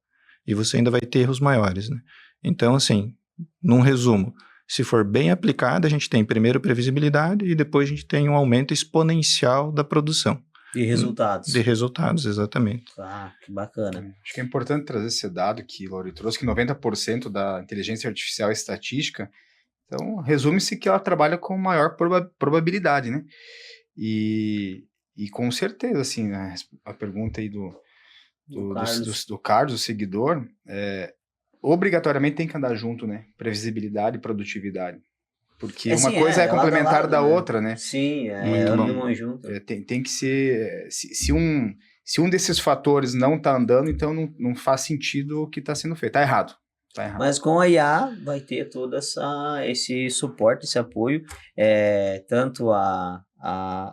S2: E você ainda vai ter erros maiores, né? Então, assim, num resumo, se for bem aplicada, a gente tem primeiro previsibilidade e depois a gente tem um aumento exponencial da produção.
S1: De resultados.
S2: De resultados, exatamente.
S1: Ah, que bacana.
S3: Acho que é importante trazer esse dado que o Lauri trouxe, que 90% da inteligência artificial é estatística. Então, resume-se que ela trabalha com maior probabilidade, né? E com certeza, assim, a pergunta aí do Carlos, o seguidor, obrigatoriamente tem que andar junto, né? Previsibilidade e produtividade. Porque uma coisa é complementar
S1: lado,
S3: da
S1: né?
S3: outra, né?
S1: Sim,
S2: Muito
S1: anda
S2: bom.
S1: de mão junto.
S3: Tem que ser... Se um desses fatores não está andando, então não faz sentido o que está sendo feito. Tá errado.
S1: Mas com a IA vai ter todo esse suporte, esse apoio, tanto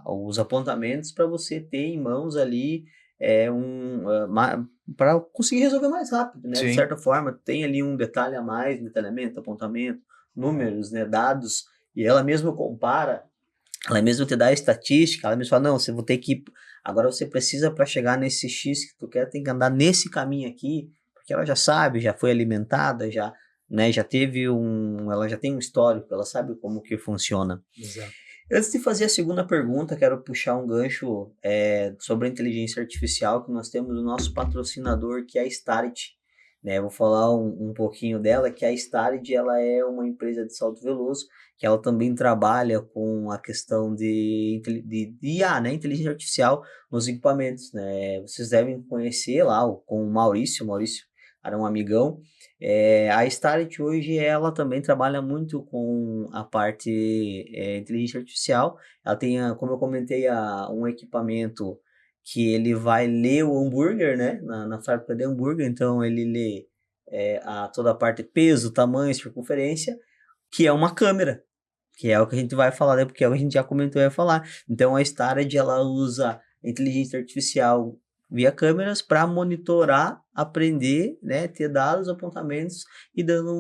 S1: os apontamentos para você ter em mãos ali para conseguir resolver mais rápido, né? De
S3: Sim.
S1: certa forma, tem ali um detalhe a mais, detalhamento, apontamento, números, né? Dados, e ela mesma compara, ela mesma te dá a estatística, ela mesma fala, não, você vai ter que agora você precisa para chegar nesse X que tu quer, tem que andar nesse caminho aqui, porque ela já sabe, já foi alimentada, já, né, ela já tem um histórico, ela sabe como que funciona.
S3: Exato.
S1: Antes de fazer a segunda pergunta, quero puxar um gancho sobre a inteligência artificial que nós temos o nosso patrocinador, que é a Starit. Né, vou falar um pouquinho dela, que a Starit ela é uma empresa de salto veloso, que ela também trabalha com a questão de IA, né, inteligência artificial nos equipamentos. Né? Vocês devem conhecer lá com o Maurício era um amigão. A Starit hoje ela também trabalha muito com a parte inteligência artificial. Ela tem, como eu comentei, um equipamento que ele vai ler o hambúrguer, né, na fábrica de hambúrguer, então ele lê toda a parte peso, tamanho, circunferência, que é uma câmera, que é o que a gente vai falar, né, porque é o que a gente já comentou e vai falar. Então a Starit ela usa inteligência artificial via câmeras para monitorar, aprender, né, ter dados, apontamentos e dando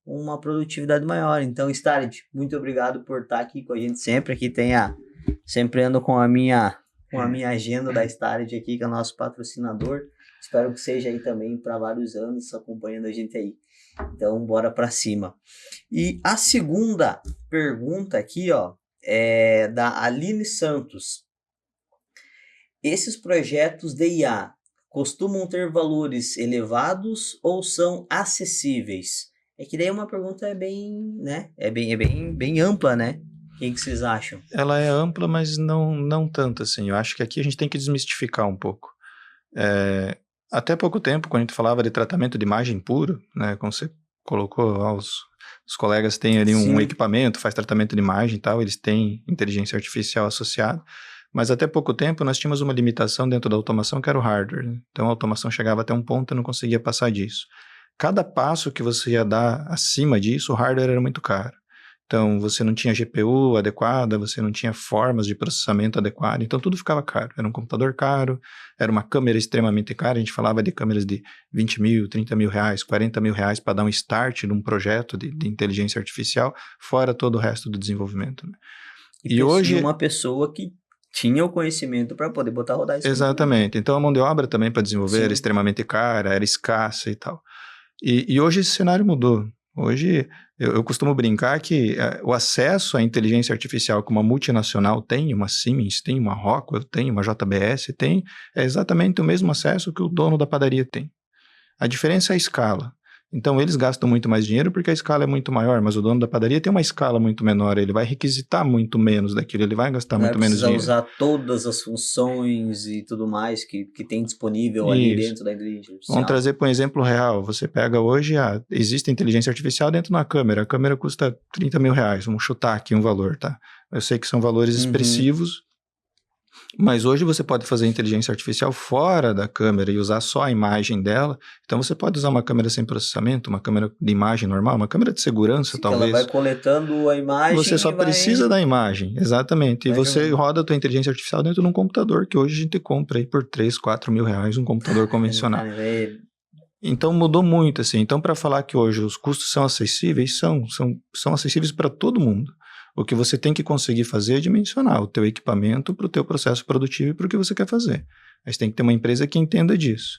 S1: uma produtividade maior. Então, Starlet, muito obrigado por estar aqui com a gente sempre. Aqui sempre ando com a minha agenda da Starlet aqui, que é o nosso patrocinador. Espero que seja aí também para vários anos acompanhando a gente aí. Então, bora para cima. E a segunda pergunta aqui, ó, é da Aline Santos. Esses projetos de IA costumam ter valores elevados ou são acessíveis? É que daí uma pergunta bem ampla, né? O que vocês acham?
S2: Ela é ampla, mas não tanto assim. Eu acho que aqui a gente tem que desmistificar um pouco. Até pouco tempo, quando a gente falava de tratamento de imagem puro, né, como você colocou, os colegas têm ali um equipamento, faz tratamento de imagem e tal, eles têm inteligência artificial associada, mas até pouco tempo nós tínhamos uma limitação dentro da automação que era o hardware, né? Então a automação chegava até um ponto e não conseguia passar disso. Cada passo que você ia dar acima disso, o hardware era muito caro. Então, você não tinha GPU adequada, você não tinha formas de processamento adequado, então tudo ficava caro. Era um computador caro, era uma câmera extremamente cara, a gente falava de câmeras de 20 mil, 30 mil reais, 40 mil reais para dar um start num projeto de inteligência artificial, fora todo o resto do desenvolvimento, né?
S1: E hoje uma pessoa que tinha o conhecimento para poder botar rodar isso.
S2: Exatamente. Então, a mão de obra também para desenvolver era extremamente cara, era escassa e tal. E hoje esse cenário mudou. Hoje, eu costumo brincar que o acesso à inteligência artificial que uma multinacional tem, uma Siemens tem, uma Rockwell tem, uma JBS tem, é exatamente o mesmo acesso que o dono da padaria tem. A diferença é a escala. Então, eles gastam muito mais dinheiro porque a escala é muito maior, mas o dono da padaria tem uma escala muito menor, ele vai requisitar muito menos daquilo, ele vai gastar muito menos dinheiro.
S1: Vai precisar usar todas as funções e tudo mais que tem disponível ali dentro da inteligência artificial.
S2: Vamos trazer para um exemplo real. Você pega hoje, existe inteligência artificial dentro de uma câmera. A câmera custa 30 mil reais, vamos chutar aqui um valor, tá? Eu sei que são valores expressivos, mas hoje você pode fazer inteligência artificial fora da câmera e usar só a imagem dela. Então você pode usar uma câmera sem processamento, uma câmera de imagem normal, uma câmera de segurança, talvez.
S1: Ela vai coletando a imagem.
S2: Você só precisa da imagem, exatamente. E você roda a tua inteligência artificial dentro de um computador que hoje a gente compra aí por 3, 4 mil reais, um computador convencional. Então mudou muito, assim. Então, para falar que hoje os custos são acessíveis, são acessíveis para todo mundo. O que você tem que conseguir fazer é dimensionar o teu equipamento para o teu processo produtivo e para o que você quer fazer. Aí você tem que ter uma empresa que entenda disso.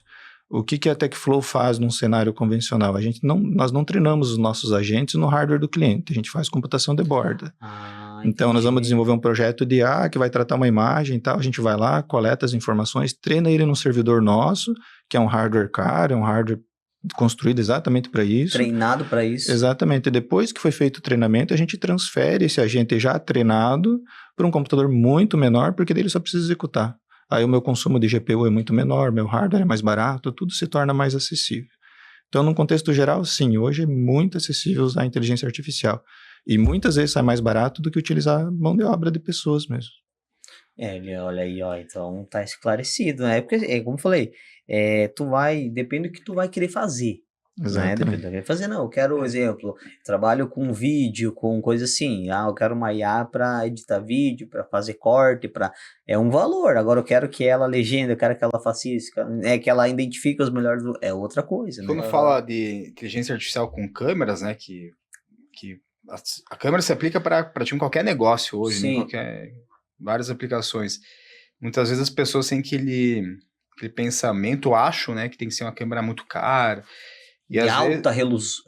S2: O que a TechFlow faz num cenário convencional? Nós não treinamos os nossos agentes no hardware do cliente, a gente faz computação de borda. Então, nós vamos desenvolver um projeto de IA que vai tratar uma imagem e tal, a gente vai lá, coleta as informações, treina ele num servidor nosso, que é um hardware caro, é um hardware construído exatamente para isso.
S1: Treinado para isso.
S2: Exatamente. Depois que foi feito o treinamento, a gente transfere esse agente já treinado para um computador muito menor, porque daí ele só precisa executar. Aí o meu consumo de GPU é muito menor, meu hardware é mais barato, tudo se torna mais acessível. Então, num contexto geral, sim, hoje é muito acessível usar a inteligência artificial. E muitas vezes sai mais barato do que utilizar mão de obra de pessoas mesmo.
S1: Olha aí, ó, então tá esclarecido, né? Porque, como eu falei, depende do que tu vai querer fazer. Né? Depende do que tu vai querer fazer, não. Eu quero, por exemplo, trabalho com vídeo, com coisa assim. Eu quero uma IA para editar vídeo, para fazer corte, é um valor. Agora eu quero que ela legenda, eu quero que ela faça isso, que ela identifique os melhores. É outra coisa, né?
S3: Quando fala de inteligência artificial com câmeras, né? Que a câmera se aplica para qualquer negócio hoje, né? Várias aplicações. Muitas vezes as pessoas têm aquele pensamento, acho, né, que tem que ser uma câmera muito cara.
S1: E alta resolução.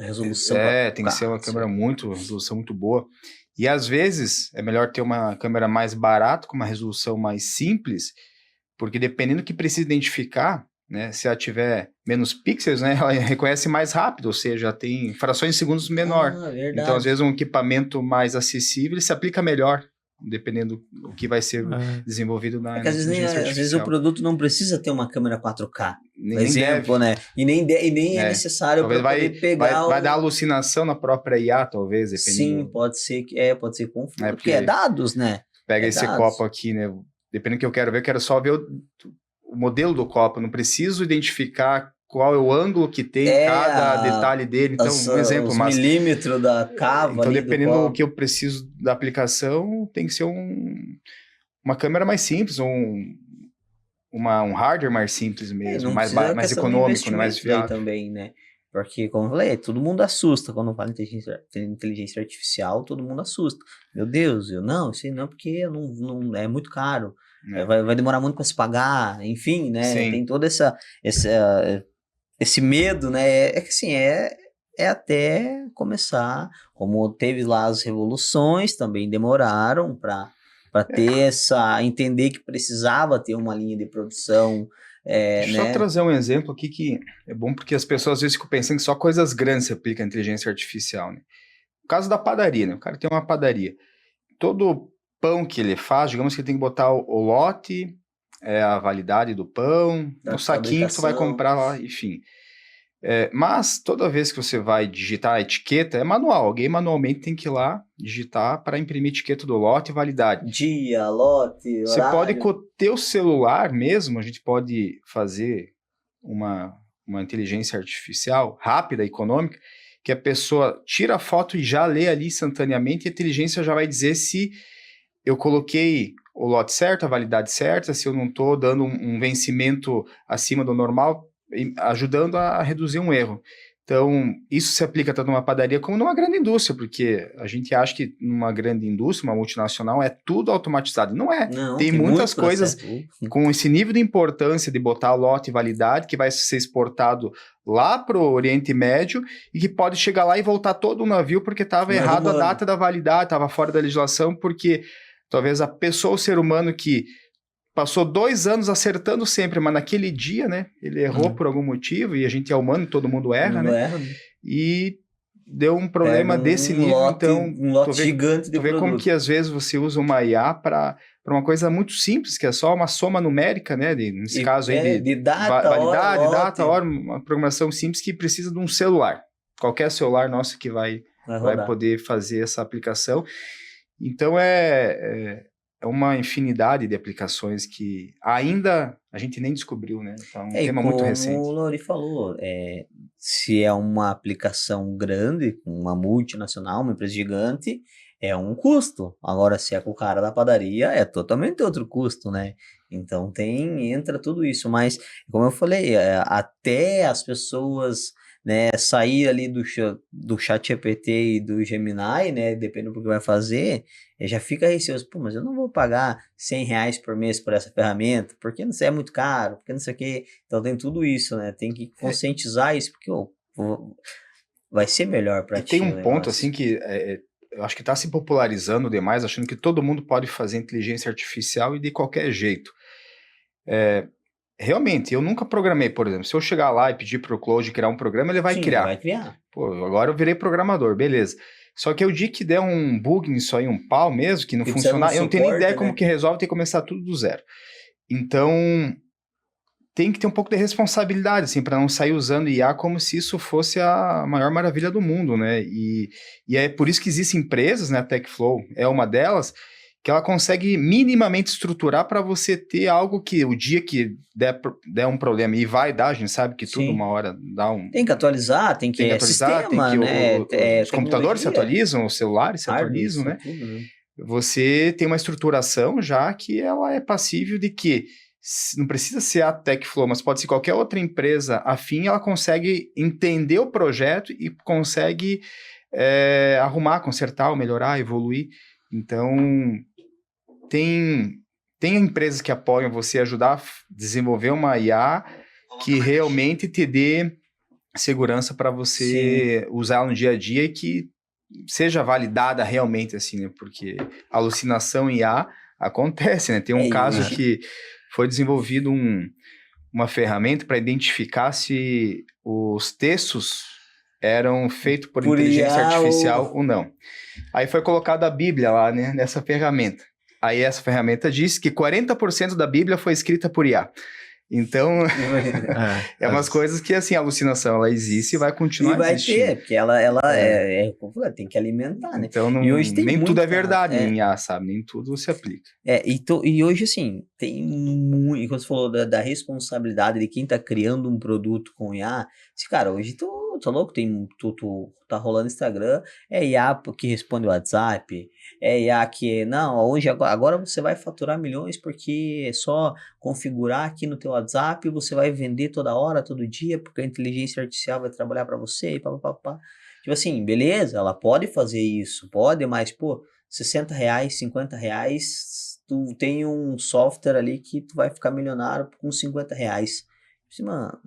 S3: Tem que ser uma câmera resolução muito boa. E às vezes é melhor ter uma câmera mais barata, com uma resolução mais simples, porque dependendo do que precisa identificar, né, se ela tiver menos pixels, né, ela reconhece mais rápido, ou seja, tem frações de segundos menor. Então, às vezes, um equipamento mais acessível se aplica melhor, dependendo do que vai ser desenvolvido na inteligência artificial.
S1: Às vezes o produto não precisa ter uma câmera 4K,
S3: por
S1: exemplo, né? E nem é necessário para poder pegar...
S3: Vai dar alucinação na própria IA, talvez, dependendo.
S1: Sim, pode ser confuso, porque é dados, né?
S3: Pega esse copo aqui, né? Dependendo do que eu quero só ver o modelo do copo, não preciso identificar qual é o ângulo que tem cada detalhe dele. Então, um exemplo,
S1: mas milímetros da cava.
S3: Então, dependendo do que eu preciso da aplicação, tem que ser uma câmera mais simples, um um hardware mais simples mesmo,
S1: não
S3: mais,
S1: precisa
S3: mais
S1: questão do
S3: econômico, né, mais
S1: investimento daí
S3: viável.
S1: também, né? Porque, como eu falei, todo mundo assusta quando fala inteligência artificial, todo mundo assusta. Meu Deus, não, isso aí não, porque não é muito caro,
S3: É.
S1: vai demorar muito para se pagar, enfim, né?
S3: Sim.
S1: Tem todo esse medo, né? É que assim, é até começar, como teve lá as revoluções, também demoraram para ter entender que precisava ter uma linha de produção,
S3: Deixa eu só
S1: né?
S3: trazer um exemplo aqui que é bom porque as pessoas às vezes ficam pensando que só coisas grandes se aplica a inteligência artificial, né? O caso da padaria, né? O cara tem uma padaria. Todo pão que ele faz, digamos que ele tem que botar o lote, a validade do pão,
S1: Da
S3: no saquinho que tu vai
S1: fabricação.
S3: comprar lá, enfim. Mas toda vez que você vai digitar a etiqueta, é manual. Alguém manualmente tem que ir lá digitar para imprimir a etiqueta do lote e validade.
S1: Dia, lote,
S3: Você pode,
S1: horário.
S3: com o teu celular mesmo, a gente pode fazer uma inteligência artificial rápida, econômica, que a pessoa tira a foto e já lê ali instantaneamente, e a inteligência já vai dizer se eu coloquei o lote certo, a validade certa, se eu não estou dando um vencimento acima do normal, ajudando a reduzir um erro. Então, isso se aplica tanto numa padaria como numa grande indústria, porque a gente acha que numa grande indústria, uma multinacional, é tudo automatizado. Não é.
S1: Não,
S3: Tem
S1: tem
S3: muitas
S1: muito
S3: coisas
S1: processo.
S3: com esse nível de importância de botar lote e validade, que vai ser exportado lá para o Oriente Médio e que pode chegar lá e voltar todo o navio porque estava
S1: Não é
S3: errado a
S1: humano.
S3: data da validade, estava fora da legislação, porque talvez a pessoa, o ser humano que passou 2 anos acertando sempre, mas naquele dia, né, ele errou por algum motivo, e a gente é humano, todo mundo erra,
S1: Não
S3: né,
S1: erra, né?
S3: e deu um
S1: Pega
S3: problema desse nível, então
S1: um lote
S3: tu vê,
S1: gigante de
S3: tu vê como
S1: produto.
S3: que às vezes você usa uma IA para uma coisa muito simples, que é só uma soma numérica, né, nesse caso aí
S1: de data,
S3: validade,
S1: hora,
S3: data,
S1: lote,
S3: hora, uma programação simples que precisa de um celular, qualquer celular nosso que vai
S1: vai rodar.
S3: poder fazer essa aplicação. Então é uma infinidade de aplicações que ainda a gente nem descobriu, né? Então é um
S1: E
S3: tema muito
S1: como
S3: recente.
S1: o Lori falou, se é uma aplicação grande, uma multinacional, uma empresa gigante, é um custo. Agora, se é com o cara da padaria, é totalmente outro custo, né? Então entra tudo isso. Mas, como eu falei, até as pessoas, né, sair ali do chat GPT e do Gemini, né, dependendo do que vai fazer, já fica receoso, pô, mas eu não vou pagar R$100 por mês por essa ferramenta, porque não sei, é muito caro, porque não sei o quê. Então tem tudo isso, né? Tem que conscientizar isso, porque vai ser melhor para
S3: E tem
S1: ti o
S3: um ponto assim
S1: negócio.
S3: que eu acho que está se popularizando demais, achando que todo mundo pode fazer inteligência artificial e de qualquer jeito. Realmente, eu nunca programei, por exemplo, se eu chegar lá e pedir para o Claude criar um programa, ele vai
S1: Sim,
S3: criar.
S1: vai criar.
S3: Pô, agora eu virei programador, beleza. Só que o dia que der um bug nisso aí, um pau mesmo, que não
S1: Que precisa de um
S3: funcionar, eu não tenho nem
S1: suporte,
S3: ideia como
S1: né?
S3: que resolve, tem que começar tudo do zero. Então, tem que ter um pouco de responsabilidade, assim, para não sair usando IA como se isso fosse a maior maravilha do mundo, né? E é por isso que existem empresas, né? A TechFlow é uma delas, que ela consegue minimamente estruturar para você ter algo que o dia que der um problema, e vai dar, a gente sabe que tudo
S1: Sim.
S3: uma hora dá um...
S1: Tem que atualizar, tem que
S3: atualizar,
S1: sistema,
S3: tem que
S1: né?
S3: os computadores se
S1: Tecnologia,
S3: atualizam, os celulares se
S1: hardware,
S3: atualizam,
S1: isso
S3: né?
S1: tudo, né?
S3: Você tem uma estruturação já que ela é passível de que não precisa ser a TechFlow, mas pode ser qualquer outra empresa afim, ela consegue entender o projeto e consegue arrumar, consertar, melhorar, evoluir. Então, tem empresas que apoiam você a ajudar a desenvolver uma IA que realmente te dê segurança para você usar no dia a dia e que seja validada realmente, assim, né? Porque alucinação em IA acontece, né? Tem um caso que foi desenvolvido uma ferramenta para identificar se os textos eram feitos por inteligência
S1: IA
S3: artificial ou não. Aí foi colocada a Bíblia lá, né, nessa ferramenta. Aí essa ferramenta disse que 40% da Bíblia foi escrita por IA. Então, umas coisas que, assim, a alucinação, ela existe e vai continuar
S1: e vai
S3: existindo.
S1: ter, porque ela tem que alimentar, né?
S3: Então,
S1: E hoje tem
S3: nem
S1: muito,
S3: tudo é
S1: cara,
S3: verdade em IA, sabe? Nem tudo se aplica.
S1: E hoje, assim, tem muito, quando você falou da responsabilidade de quem tá criando um produto com IA, cara, hoje tá louco, tu tá rolando Instagram, é IA que responde o WhatsApp, é IA que, não, hoje, agora você vai faturar milhões porque é só configurar aqui no teu WhatsApp, você vai vender toda hora, todo dia, porque a inteligência artificial vai trabalhar para você e pá. Tipo assim, beleza, ela pode fazer isso, pode, mas, pô, R$60, R$50, tu tem um software ali que tu vai ficar milionário com R$50. Mano,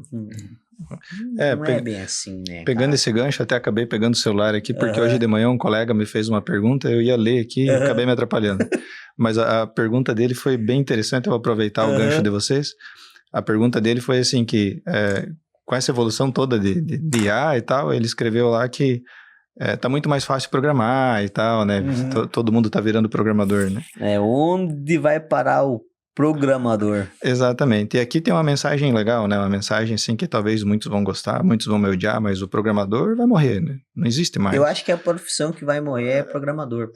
S1: não é bem assim, né,
S2: Pegando
S1: cara?
S2: esse gancho, até acabei pegando o celular aqui, porque hoje
S1: Aham.
S2: de manhã um colega me fez uma pergunta, eu ia ler aqui e acabei me atrapalhando. Mas a pergunta dele foi bem interessante, eu vou aproveitar o gancho de vocês. A pergunta dele foi assim, que com essa evolução toda de IA e tal, ele escreveu lá que tá muito mais fácil programar e tal, né? Todo mundo tá virando programador, né?
S1: Onde vai parar o programador?
S2: Exatamente. E aqui tem uma mensagem legal, né? Uma mensagem assim que talvez muitos vão gostar, muitos vão me odiar, mas o programador vai morrer, né? Não existe mais.
S1: Eu acho que a profissão que vai morrer é programador.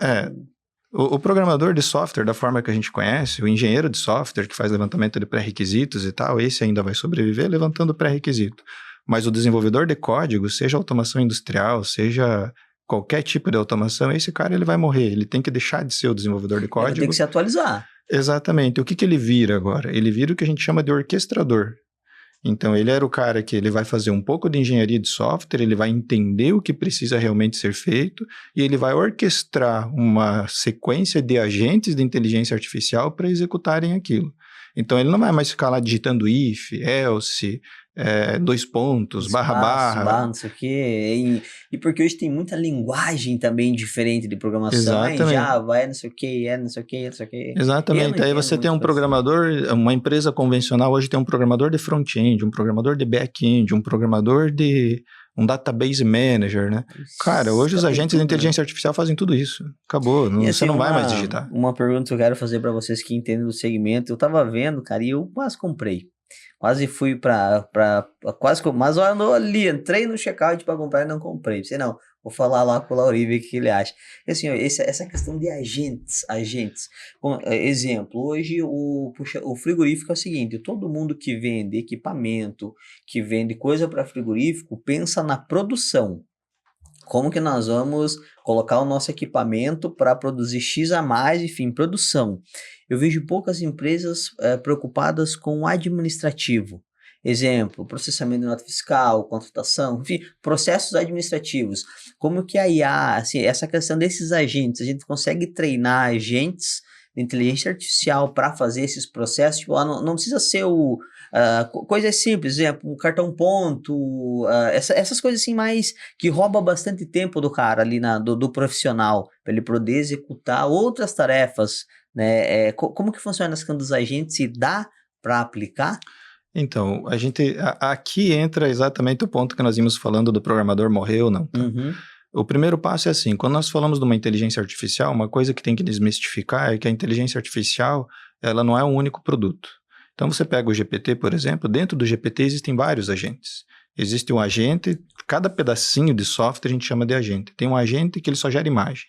S2: O programador de software, da forma que a gente conhece, o engenheiro de software que faz levantamento de pré-requisitos e tal, esse ainda vai sobreviver levantando pré-requisito. Mas o desenvolvedor de código, seja automação industrial, seja qualquer tipo de automação, esse cara ele vai morrer. Ele tem que deixar de ser o desenvolvedor de
S1: Ele vai ter
S2: código.
S1: que se atualizar.
S2: Exatamente. O que ele vira agora? Ele vira o que a gente chama de orquestrador. Então, ele era o cara que ele vai fazer um pouco de engenharia de software, ele vai entender o que precisa realmente ser feito e ele vai orquestrar uma sequência de agentes de inteligência artificial para executarem aquilo. Então, ele não vai mais ficar lá digitando if, else, dois pontos, barra.
S1: Não sei o quê. E porque hoje tem muita linguagem também diferente de programação.
S2: Exatamente.
S1: Java, não sei o quê, não sei o quê, não sei o quê.
S2: Exatamente. Aí você tem um programador, uma empresa convencional hoje tem um programador de front-end, um programador de back-end, um programador de um database manager, né? Cara, hoje os agentes de inteligência artificial fazem tudo isso. Acabou, você não vai mais digitar.
S1: Uma pergunta que eu quero fazer para vocês que entendem do segmento. Eu tava vendo, cara, e eu quase comprei. Quase fui mas eu ando ali, entrei no checkout para comprar e não comprei. Pensei, não, vou falar lá com o Lauri, ver o que ele acha. Assim, ó, essa questão de agentes. Exemplo, hoje o frigorífico é o seguinte, todo mundo que vende equipamento, que vende coisa para frigorífico, pensa na produção. Como que nós vamos colocar o nosso equipamento para produzir X a mais, enfim, produção. Eu vejo poucas empresas preocupadas com o administrativo. Exemplo, processamento de nota fiscal, contratação, enfim, processos administrativos. Como que a IA, assim, essa questão desses agentes, a gente consegue treinar agentes de inteligência artificial para fazer esses processos? Tipo, não precisa ser coisas simples, exemplo, um cartão ponto, essas coisas assim mais que rouba bastante tempo do cara ali, do profissional, para ele poder executar outras tarefas, né? Como que funciona essa questão dos agentes? Se dá para aplicar?
S2: Então, aqui entra exatamente o ponto que nós íamos falando do programador morrer ou não. Tá? O primeiro passo é assim, quando nós falamos de uma inteligência artificial, uma coisa que tem que desmistificar é que a inteligência artificial, ela não é um único produto. Então, você pega o GPT, por exemplo, dentro do GPT existem vários agentes. Existe um agente, cada pedacinho de software a gente chama de agente. Tem um agente que ele só gera imagem.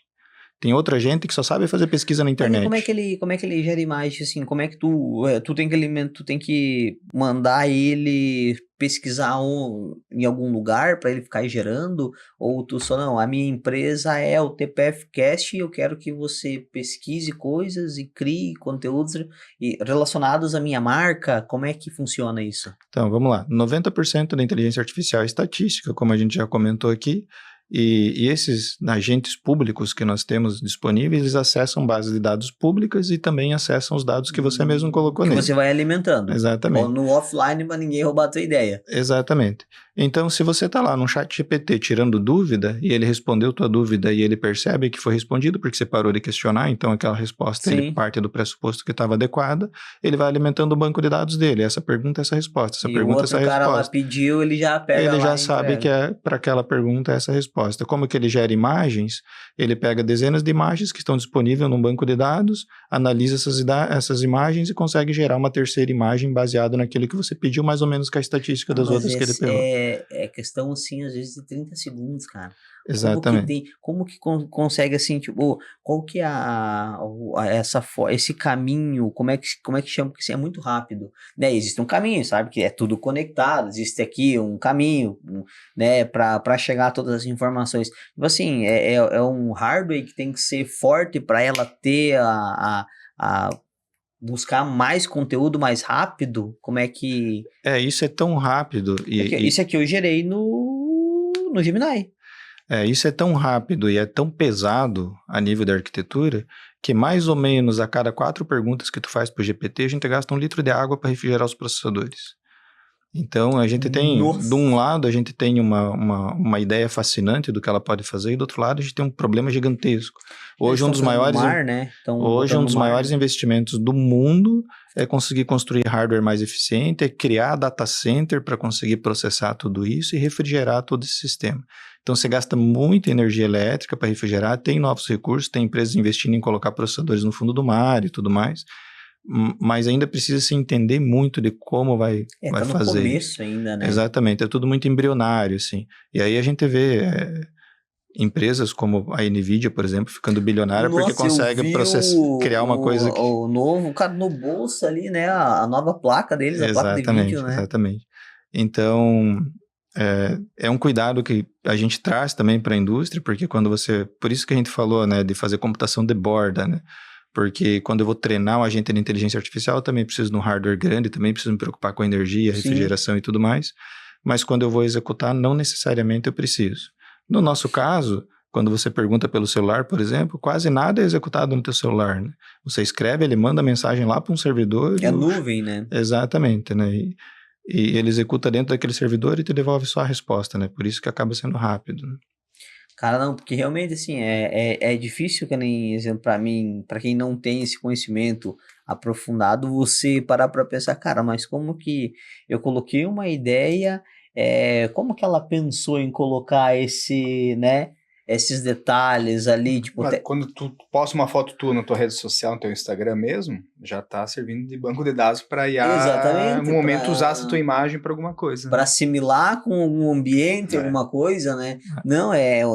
S2: Tem outra gente que só sabe fazer pesquisa na internet.
S1: Como é que ele gera imagem, assim? Como é que tu tem que mandar ele pesquisar em algum lugar para ele ficar gerando? Ou tu só, não, a minha empresa é o TPFcast e eu quero que você pesquise coisas e crie conteúdos relacionados à minha marca? Como é que funciona isso?
S2: Então, vamos lá. 90% da inteligência artificial é estatística, como a gente já comentou aqui. E esses agentes públicos que nós temos disponíveis, eles acessam bases de dados públicas e também acessam os dados que você mesmo colocou nele.
S1: Que você vai alimentando.
S2: Exatamente.
S1: Ou no offline para ninguém roubar a tua ideia.
S2: Exatamente. Então, se você está lá no chat GPT tirando dúvida e ele respondeu tua dúvida e ele percebe que foi respondido porque você parou de questionar, então aquela resposta ele parte do pressuposto que estava adequada, ele vai alimentando o banco de dados dele. Essa pergunta, essa resposta. Essa pergunta, essa resposta. E o outro cara lá
S1: pediu, ele já pega
S2: Ele
S1: lá
S2: já sabe que é para aquela pergunta essa resposta. Como que ele gera imagens? Ele pega dezenas de imagens que estão disponíveis num banco de dados, analisa essas imagens e consegue gerar uma terceira imagem baseada naquilo que você pediu, mais ou menos com a estatística das outras que ele pegou.
S1: É questão, assim, às vezes de 30 segundos, cara.
S2: Exatamente.
S1: Como que consegue, assim, tipo, qual que é esse caminho, como é que chama? Porque assim, é muito rápido, né? Existe um caminho, sabe? Que é tudo conectado, existe aqui um caminho, né? Para chegar a todas as informações. Tipo assim, é um hardware que tem que ser forte para ela ter a buscar mais conteúdo mais rápido? Como é que...
S2: Isso é tão rápido
S1: Isso aqui eu gerei no Gemini.
S2: Isso é tão rápido e é tão pesado a nível da arquitetura que mais ou menos a cada 4 perguntas que tu faz para o GPT, a gente gasta 1 litro de água para refrigerar os processadores. Então, a gente tem, de um lado, a gente tem uma ideia fascinante do que ela pode fazer, e do outro lado, a gente tem um problema gigantesco. Hoje, um dos maiores investimentos do mundo é conseguir construir hardware mais eficiente, é criar data center para conseguir processar tudo isso e refrigerar todo esse sistema. Então, você gasta muita energia elétrica para refrigerar, tem novos recursos, tem empresas investindo em colocar processadores no fundo do mar e tudo mais, mas ainda precisa se entender muito de como vai
S1: tá
S2: fazer.
S1: No começo ainda, né?
S2: Exatamente, é tudo muito embrionário, assim. E aí a gente vê empresas como a NVIDIA, por exemplo, ficando bilionária porque consegue criar uma coisa que...
S1: O novo, cara, no bolso ali, né? A nova placa deles, a placa de vídeo, né?
S2: Exatamente. Então, é um cuidado que a gente traz também para a indústria, porque quando você... Por isso que a gente falou, né, de fazer computação de borda, né? Porque quando eu vou treinar um agente de inteligência artificial, eu também preciso de um hardware grande, também preciso me preocupar com a energia, refrigeração e tudo mais. Mas quando eu vou executar, não necessariamente eu preciso. No nosso caso, quando você pergunta pelo celular, por exemplo, quase nada é executado no teu celular, né? Você escreve, ele manda a mensagem lá para um servidor.
S1: É nuvem, né?
S2: Exatamente, né? E ele executa dentro daquele servidor e te devolve só a resposta, né? Por isso que acaba sendo rápido, né?
S1: Cara, não, porque realmente, assim, é difícil, que nem exemplo, para mim, para quem não tem esse conhecimento aprofundado, você parar para pensar, cara, mas como que eu coloquei uma ideia, como que ela pensou em colocar esses detalhes ali, tipo...
S3: Quando tu posta uma foto tua na tua rede social, no teu Instagram mesmo, já tá servindo de banco de dados para IA, no momento, usar essa tua imagem para alguma coisa.
S1: Para assimilar com algum ambiente, alguma coisa, né? Não,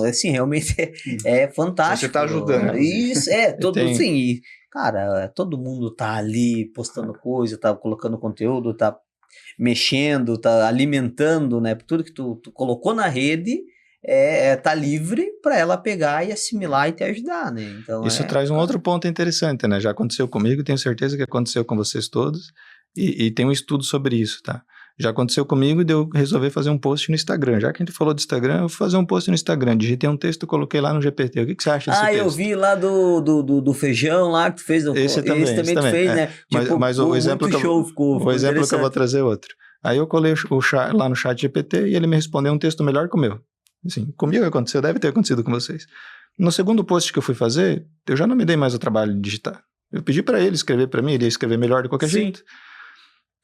S1: assim, realmente é fantástico.
S3: Você tá ajudando.
S1: Isso, assim, cara, todo mundo tá ali postando coisa, tá colocando conteúdo, tá mexendo, tá alimentando, né? Tudo que tu colocou na rede... tá livre para ela pegar e assimilar e te ajudar, né? Então,
S2: isso traz um outro ponto interessante, né? Já aconteceu comigo, tenho certeza que aconteceu com vocês todos, e tem um estudo sobre isso, tá? Já aconteceu comigo de eu resolver fazer um post no Instagram. Já que a gente falou de Instagram, eu vou fazer um post no Instagram. Digitei um texto, coloquei lá no GPT. O que você acha desse texto?
S1: Eu vi lá do feijão lá que tu fez.
S2: Esse também
S1: tu fez, né?
S2: Mas o exemplo que eu vou trazer é outro. Aí eu colei o chat lá no chat GPT e ele me respondeu um texto melhor que o meu. Assim, comigo aconteceu, deve ter acontecido com vocês. No segundo post que eu fui fazer, eu já não me dei mais o trabalho de digitar. Eu pedi para ele escrever para mim, ele ia escrever melhor de qualquer jeito.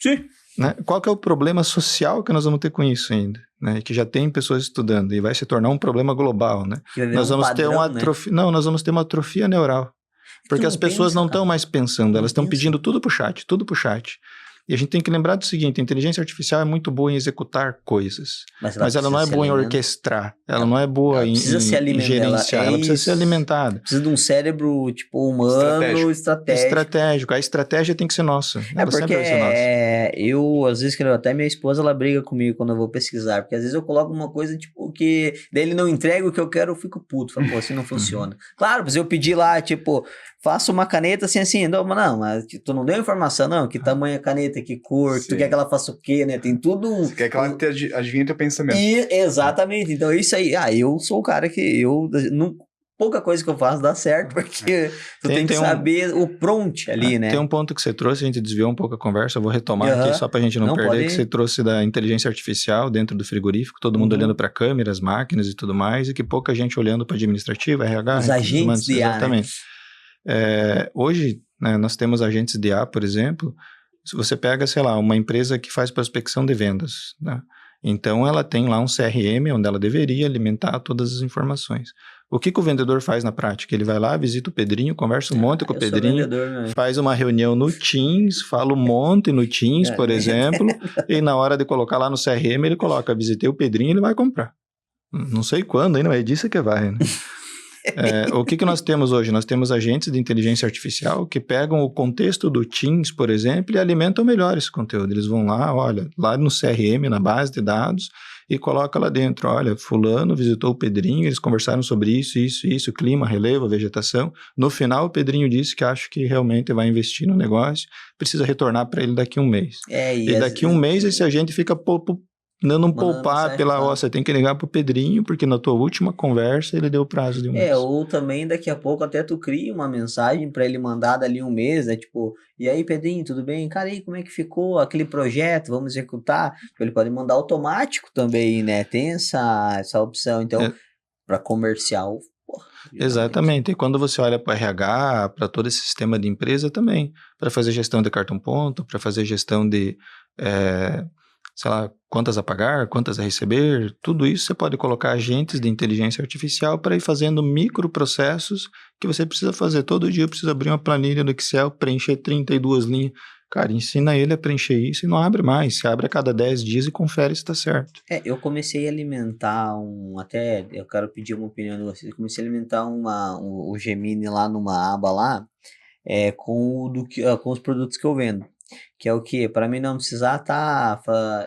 S1: Sim.
S2: Né? Qual que é o problema social que nós vamos ter com isso ainda? Né? Que já tem pessoas estudando e vai se tornar um problema global. Né? Nós vamos ter uma atrofia, nós vamos ter uma atrofia neural. Porque as pessoas não estão mais pensando, elas estão pedindo tudo pro chat. E a gente tem que lembrar do seguinte, a inteligência artificial é muito boa em executar coisas, mas ela não é boa em orquestrar, ela não é boa em gerenciar, ela precisa ser alimentada.
S1: Precisa de um cérebro, tipo, humano, estratégico.
S2: A estratégia tem que ser nossa.
S1: Porque eu, às vezes, até minha esposa, ela briga comigo quando eu vou pesquisar, porque às vezes eu coloco uma coisa, tipo, que daí ele não entrega o que eu quero, eu fico puto, falo, pô, assim não funciona. Claro, mas eu pedi lá, tipo, faça uma caneta assim, não, mas tu não deu informação, não, que tamanho é a caneta, que cor, tu quer que ela faça o quê, né? Tem tudo...
S3: Você quer que ela adivinhe teu pensamento.
S1: Exatamente, então isso aí, eu sou o cara que pouca coisa que eu faço dá certo, porque tu tem que saber o prompt ali, né?
S2: Tem um ponto que você trouxe, a gente desviou um pouco a conversa, eu vou retomar aqui só pra gente não perder, que você trouxe da inteligência artificial dentro do frigorífico, todo mundo olhando para câmeras, máquinas e tudo mais, e que pouca gente olhando para administrativa, RH...
S1: Os agentes de IA,
S2: exatamente. Né? Hoje, né, nós temos agentes de IA, por exemplo, se você pega, sei lá, uma empresa que faz prospecção de vendas, né? Então ela tem lá um CRM onde ela deveria alimentar todas as informações. O que o vendedor faz na prática? Ele vai lá, visita o Pedrinho, conversa um monte com o Pedrinho, faz uma reunião no Teams, fala um monte no Teams, por exemplo, e na hora de colocar lá no CRM, ele coloca, visitei o Pedrinho, ele vai comprar. Não sei quando ainda, mas disse que vai, né? O que nós temos hoje? Nós temos agentes de inteligência artificial que pegam o contexto do Teams, por exemplo, e alimentam melhor esse conteúdo. Eles vão lá, olha, lá no CRM, na base de dados, e coloca lá dentro, olha, fulano visitou o Pedrinho, eles conversaram sobre isso, clima, relevo, vegetação. No final, o Pedrinho disse que acha que realmente vai investir no negócio, precisa retornar para ele daqui a um mês. E daqui a um mês, esse agente fica dando um poupar pela, você tem que ligar pro Pedrinho, porque na tua última conversa ele deu o prazo de um mês.
S1: Ou também daqui a pouco até tu cria uma mensagem para ele mandar dali um mês, né? Tipo, e aí, Pedrinho, tudo bem? Cara, aí como é que ficou aquele projeto? Vamos executar? Ele pode mandar automático também, né? Tem essa opção, então, para comercial. Porra,
S2: exatamente. E quando você olha para RH, para todo esse sistema de empresa também, para fazer gestão de cartão ponto, para fazer gestão de sei lá, quantas a pagar, quantas a receber, tudo isso você pode colocar agentes de inteligência artificial para ir fazendo microprocessos que você precisa fazer. Todo dia precisa abrir uma planilha no Excel, preencher 32 linhas. Cara, ensina ele a preencher isso e não abre mais. Você abre a cada 10 dias e confere se está certo.
S1: Eu comecei a alimentar até eu quero pedir uma opinião de vocês, eu comecei a alimentar o Gemini lá numa aba lá, com os produtos que eu vendo. Que é o que? Para mim não precisar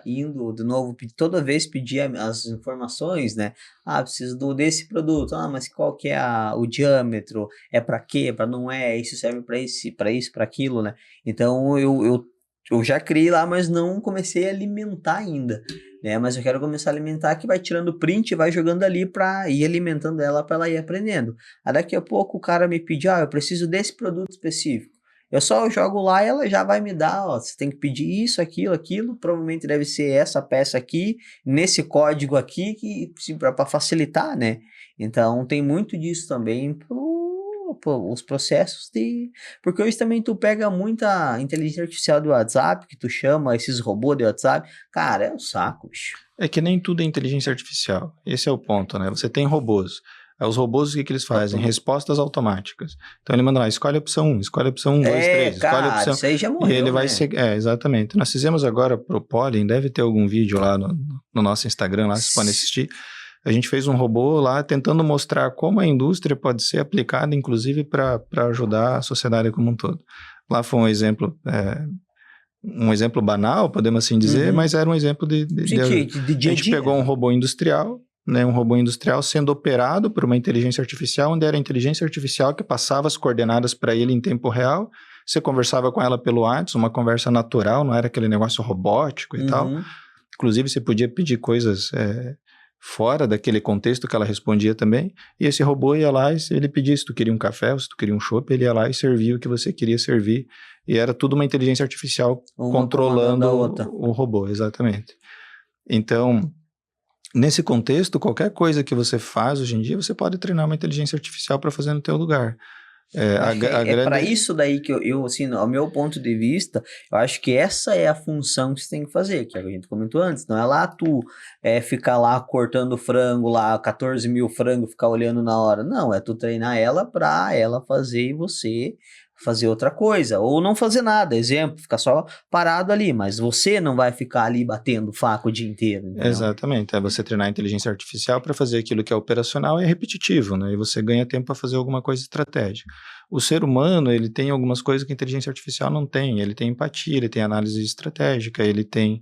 S1: indo de novo, toda vez pedir as informações, né? Preciso desse produto. Mas qual que é o diâmetro? É para quê? Para não isso serve para isso, para aquilo, né? Então eu já criei lá, mas não comecei a alimentar ainda, né? Mas eu quero começar a alimentar, que vai tirando print e vai jogando ali para ir alimentando ela, para ela ir aprendendo. Daqui a pouco o cara me pede, eu preciso desse produto específico. Eu só jogo lá e ela já vai me dar, você tem que pedir isso, aquilo, provavelmente deve ser essa peça aqui, nesse código aqui, para facilitar, né? Então tem muito disso também os processos porque hoje também tu pega muita inteligência artificial do WhatsApp, que tu chama esses robôs de WhatsApp, cara, é um saco, bicho.
S2: É que nem tudo é inteligência artificial, esse é o ponto, né? Você tem robôs. Os robôs, o que eles fazem? Respostas automáticas. Então ele manda lá, escolhe a opção 1, escolhe a opção 1, 2, 3, escolhe a opção...
S1: isso aí já morreu,
S2: e ele vai
S1: né?
S2: seguir... exatamente. Nós fizemos agora pro Pollen, deve ter algum vídeo lá no nosso Instagram, lá vocês podem assistir. A gente fez um robô lá tentando mostrar como a indústria pode ser aplicada, inclusive para ajudar a sociedade como um todo. Lá foi um exemplo banal, podemos assim dizer, mas era um exemplo de dia a gente pegou um robô industrial, né, um robô industrial sendo operado por uma inteligência artificial, onde era a inteligência artificial que passava as coordenadas para ele em tempo real, você conversava com ela pelo WhatsApp, uma conversa natural, não era aquele negócio robótico e tal. Inclusive, você podia pedir coisas fora daquele contexto que ela respondia também, e esse robô ia lá e ele pedia se tu queria um café ou se tu queria um chopp, ele ia lá e servia o que você queria servir, e era tudo uma inteligência artificial controlando o robô, exatamente. Então, nesse contexto, qualquer coisa que você faz hoje em dia, você pode treinar uma inteligência artificial para fazer no teu lugar.
S1: Para isso daí que eu, assim, ao meu ponto de vista, eu acho que essa é a função que você tem que fazer, que a gente comentou antes, não é lá tu ficar lá cortando frango lá, 14 mil frangos, ficar olhando na hora, não, é tu treinar ela para ela fazer e você fazer outra coisa, ou não fazer nada, exemplo, ficar só parado ali, mas você não vai ficar ali batendo faca o dia inteiro. Entendeu?
S2: Exatamente, é você treinar a inteligência artificial para fazer aquilo que é operacional e é repetitivo, né? E você ganha tempo para fazer alguma coisa estratégica. O ser humano, ele tem algumas coisas que a inteligência artificial não tem, ele tem empatia, ele tem análise estratégica, ele tem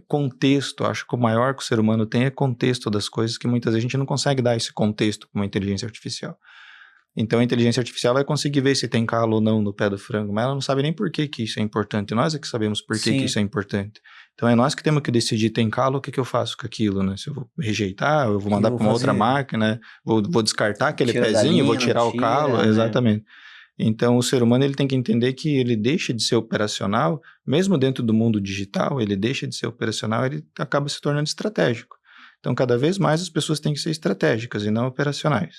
S2: contexto. Acho que o maior que o ser humano tem é contexto das coisas, que muitas vezes a gente não consegue dar esse contexto com uma inteligência artificial. Então a inteligência artificial vai conseguir ver se tem calo ou não no pé do frango, mas ela não sabe nem por que isso é importante. Nós é que sabemos por que isso é importante. Então é nós que temos que decidir, tem calo, o que eu faço com aquilo, né? Se eu vou rejeitar, eu vou mandar para uma outra máquina, vou descartar aquele pezinho, vou tirar o calo, né? Exatamente. Então o ser humano ele tem que entender que ele deixa de ser operacional, mesmo dentro do mundo digital, ele deixa de ser operacional, ele acaba se tornando estratégico. Então cada vez mais as pessoas têm que ser estratégicas e não operacionais.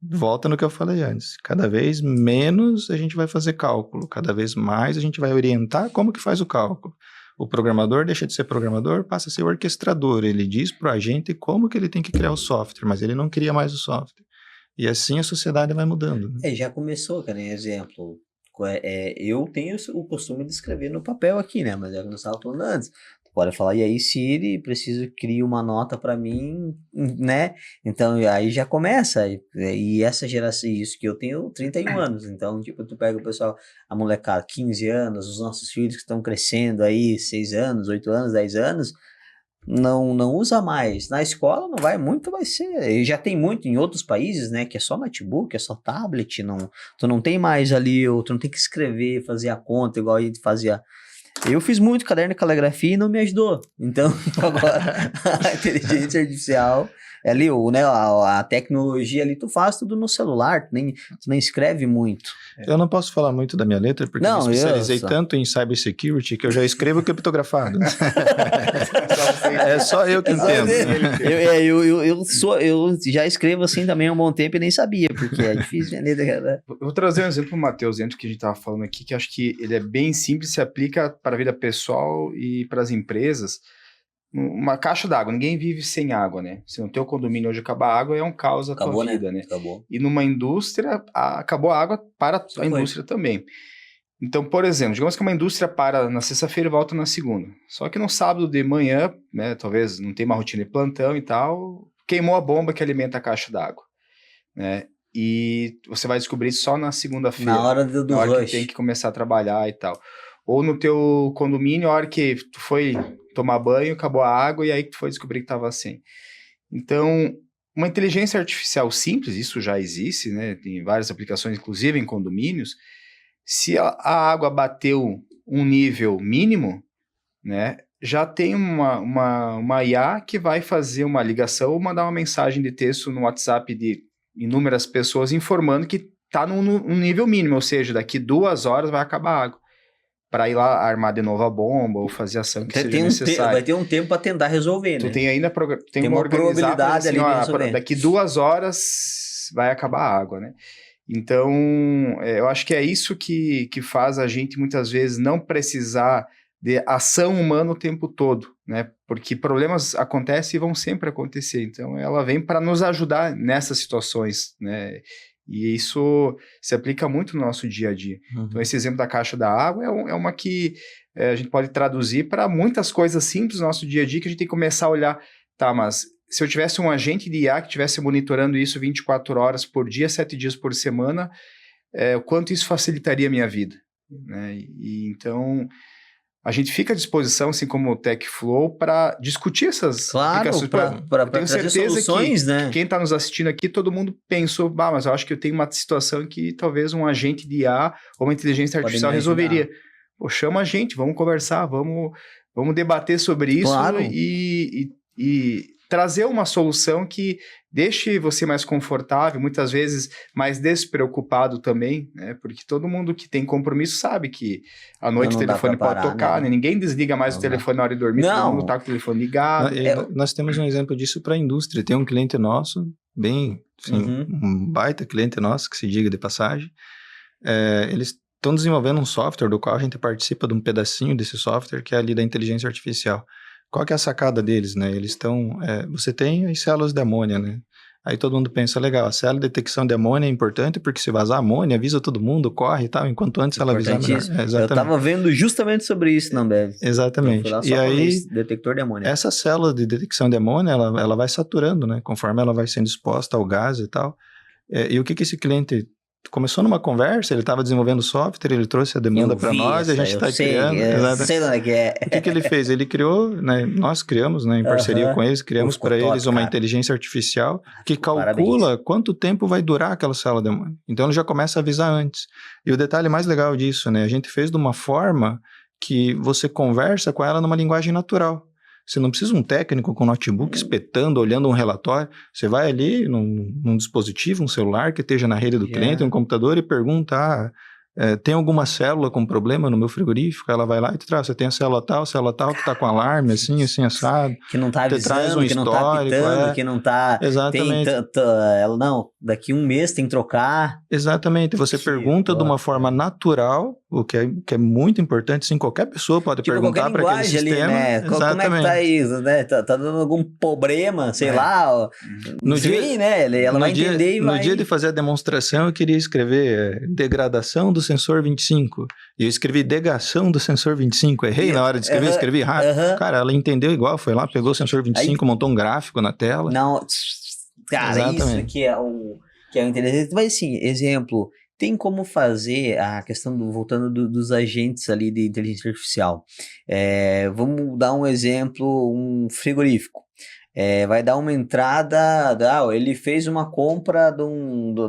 S2: Volta no que eu falei antes, cada vez menos a gente vai fazer cálculo, cada vez mais a gente vai orientar como que faz o cálculo. O programador deixa de ser programador, passa a ser orquestrador, ele diz para o agente como que ele tem que criar o software, mas ele não cria mais o software. E assim a sociedade vai mudando. Né?
S1: Já começou, cara, em exemplo, eu tenho o costume de escrever no papel aqui, né, mas é o que nós estávamos falando antes. pode falar, e aí Siri, preciso criar uma nota para mim, né? Então aí já começa, e essa geração, isso que eu tenho 31 anos, então tipo, tu pega o pessoal, a molecada, 15 anos, os nossos filhos que estão crescendo aí, 6 anos, 8 anos, 10 anos, não usa mais. Na escola não vai muito, vai ser. E já tem muito em outros países, né? Que é só notebook, é só tablet. Tu não tem mais ali, tu não tem que escrever, fazer a conta, igual a gente fazia. Eu fiz muito caderno de caligrafia e não me ajudou. Então, agora, a inteligência artificial é ali, né, a tecnologia ali, tu faz tudo no celular, tu nem escreve muito.
S2: Eu não posso falar muito da minha letra, porque eu me especializei tanto em cybersecurity que eu já escrevo criptografado. É só eu que entendo.
S1: Eu já escrevo assim também há um bom tempo e nem sabia, porque é difícil entender. Né?
S3: Vou trazer um exemplo pro Matheus, dentro do que a gente estava falando aqui, que acho que ele é bem simples, se aplica para a vida pessoal e para as empresas. Uma caixa d'água, ninguém vive sem água, né? Se no teu condomínio hoje acabar a água, é um caos a tua vida, né?
S1: Acabou.
S3: E numa indústria, acabou a água para a indústria também. Então, por exemplo, digamos que uma indústria para na sexta-feira e volta na segunda. Só que no sábado de manhã, né, talvez não tenha uma rotina de plantão e tal, queimou a bomba que alimenta a caixa d'água, né? E você vai descobrir só na segunda-feira.
S1: Na hora do
S3: na hora
S1: rush.
S3: que tem que começar a trabalhar e tal. Ou no teu condomínio, a hora que tu foi tomar banho, acabou a água e aí que tu foi descobrir que estava sem. Então, uma inteligência artificial simples, isso já existe, né? Tem várias aplicações, inclusive em condomínios. Se a água bateu um nível mínimo, né? Já tem uma IA que vai fazer uma ligação ou mandar uma mensagem de texto no WhatsApp de inúmeras pessoas informando que está num nível mínimo, ou seja, daqui 2 horas vai acabar a água. Para ir lá armar de novo a bomba ou fazer a ação que seja necessária.
S1: Vai ter um tempo para tentar resolver,
S3: tu
S1: né?
S3: tem ainda tem uma
S1: probabilidade
S3: assim,
S1: ali de resolver.
S3: Daqui 2 horas vai acabar a água, né? Então, eu acho que é isso que faz a gente muitas vezes não precisar de ação humana o tempo todo, né? Porque problemas acontecem e vão sempre acontecer. Então, ela vem para nos ajudar nessas situações, né? E isso se aplica muito no nosso dia a dia. Uhum. Então, esse exemplo da caixa da água é uma que a gente pode traduzir para muitas coisas simples no nosso dia a dia que a gente tem que começar a olhar, tá, mas se eu tivesse um agente de IA que estivesse monitorando isso 24 horas por dia, 7 dias por semana, o quanto isso facilitaria a minha vida, né? E então, a gente fica à disposição, assim como o TechFlow, para discutir essas aplicações.
S1: Para trazer soluções, né?
S3: Que quem está nos assistindo aqui, todo mundo pensou, mas eu acho que eu tenho uma situação que talvez um agente de IA ou uma inteligência artificial resolveria. Pô, chama a gente, vamos conversar, vamos debater sobre isso e trazer uma solução que deixe você mais confortável, muitas vezes mais despreocupado também, né? Porque todo mundo que tem compromisso sabe que à noite o telefone pode tocar, né? Ninguém desliga mais o telefone na hora de dormir, todo mundo tá com o telefone ligado.
S2: Nós temos um exemplo disso para a indústria. Tem um cliente nosso, bem, assim, um baita cliente nosso, que se diga de passagem. Eles estão desenvolvendo um software do qual a gente participa de um pedacinho desse software, que é ali da inteligência artificial. Qual que é a sacada deles, né? Eles estão... você tem as células de amônia, né? Aí todo mundo pensa, legal, a célula de detecção de amônia é importante porque se vazar amônia, avisa todo mundo, corre e tal, enquanto antes ela avisar melhor.
S1: Eu estava vendo justamente sobre isso na Ambev.
S2: Exatamente.
S1: E aí, detector de amônia.
S2: Essa célula de detecção de amônia, ela vai saturando, né? Conforme ela vai sendo exposta ao gás e tal. E o que esse cliente... Começou numa conversa, ele estava desenvolvendo software, ele trouxe a demanda para nós, a gente está criando.
S1: Sei lá que é.
S2: O que ele fez? Ele criou, né, nós criamos, né, em parceria com eles, criamos para eles uma inteligência artificial que calcula quanto tempo vai durar aquela célula de amônia. Então ele já começa a avisar antes. E o detalhe mais legal disso, né, a gente fez de uma forma que você conversa com ela numa linguagem natural. Você não precisa um técnico com notebook espetando, olhando um relatório. Você vai ali num dispositivo, um celular que esteja na rede do cliente, um computador e pergunta, tem alguma célula com problema no meu frigorífico? Ela vai lá e te traz, você tem a célula tal que está com alarme, assim, assado.
S1: Que não está avisando, que não está apitando, que não está...
S2: Exatamente.
S1: Não, daqui 1 mês tem que trocar.
S2: Exatamente, você pergunta de uma forma natural, o que é muito importante, sim, qualquer pessoa pode perguntar para aquele sistema.
S1: Ali, né?
S2: Exatamente.
S1: Como é que tá isso, né? Tá dando algum problema, sei lá, ó. Ela vai entender e vai...
S2: No dia de fazer a demonstração, eu queria escrever degradação do sensor 25. E eu escrevi negação do sensor 25. Errei na hora de escrever, escrevi rápido. Cara, ela entendeu igual, foi lá, pegou o sensor 25, montou um gráfico na tela.
S1: Não, cara,
S2: Exatamente.
S1: isso que é o interessante. Mas assim, exemplo, tem como fazer a questão voltando dos agentes ali de inteligência artificial. Vamos dar um exemplo, um frigorífico. Vai dar uma entrada, ele fez uma compra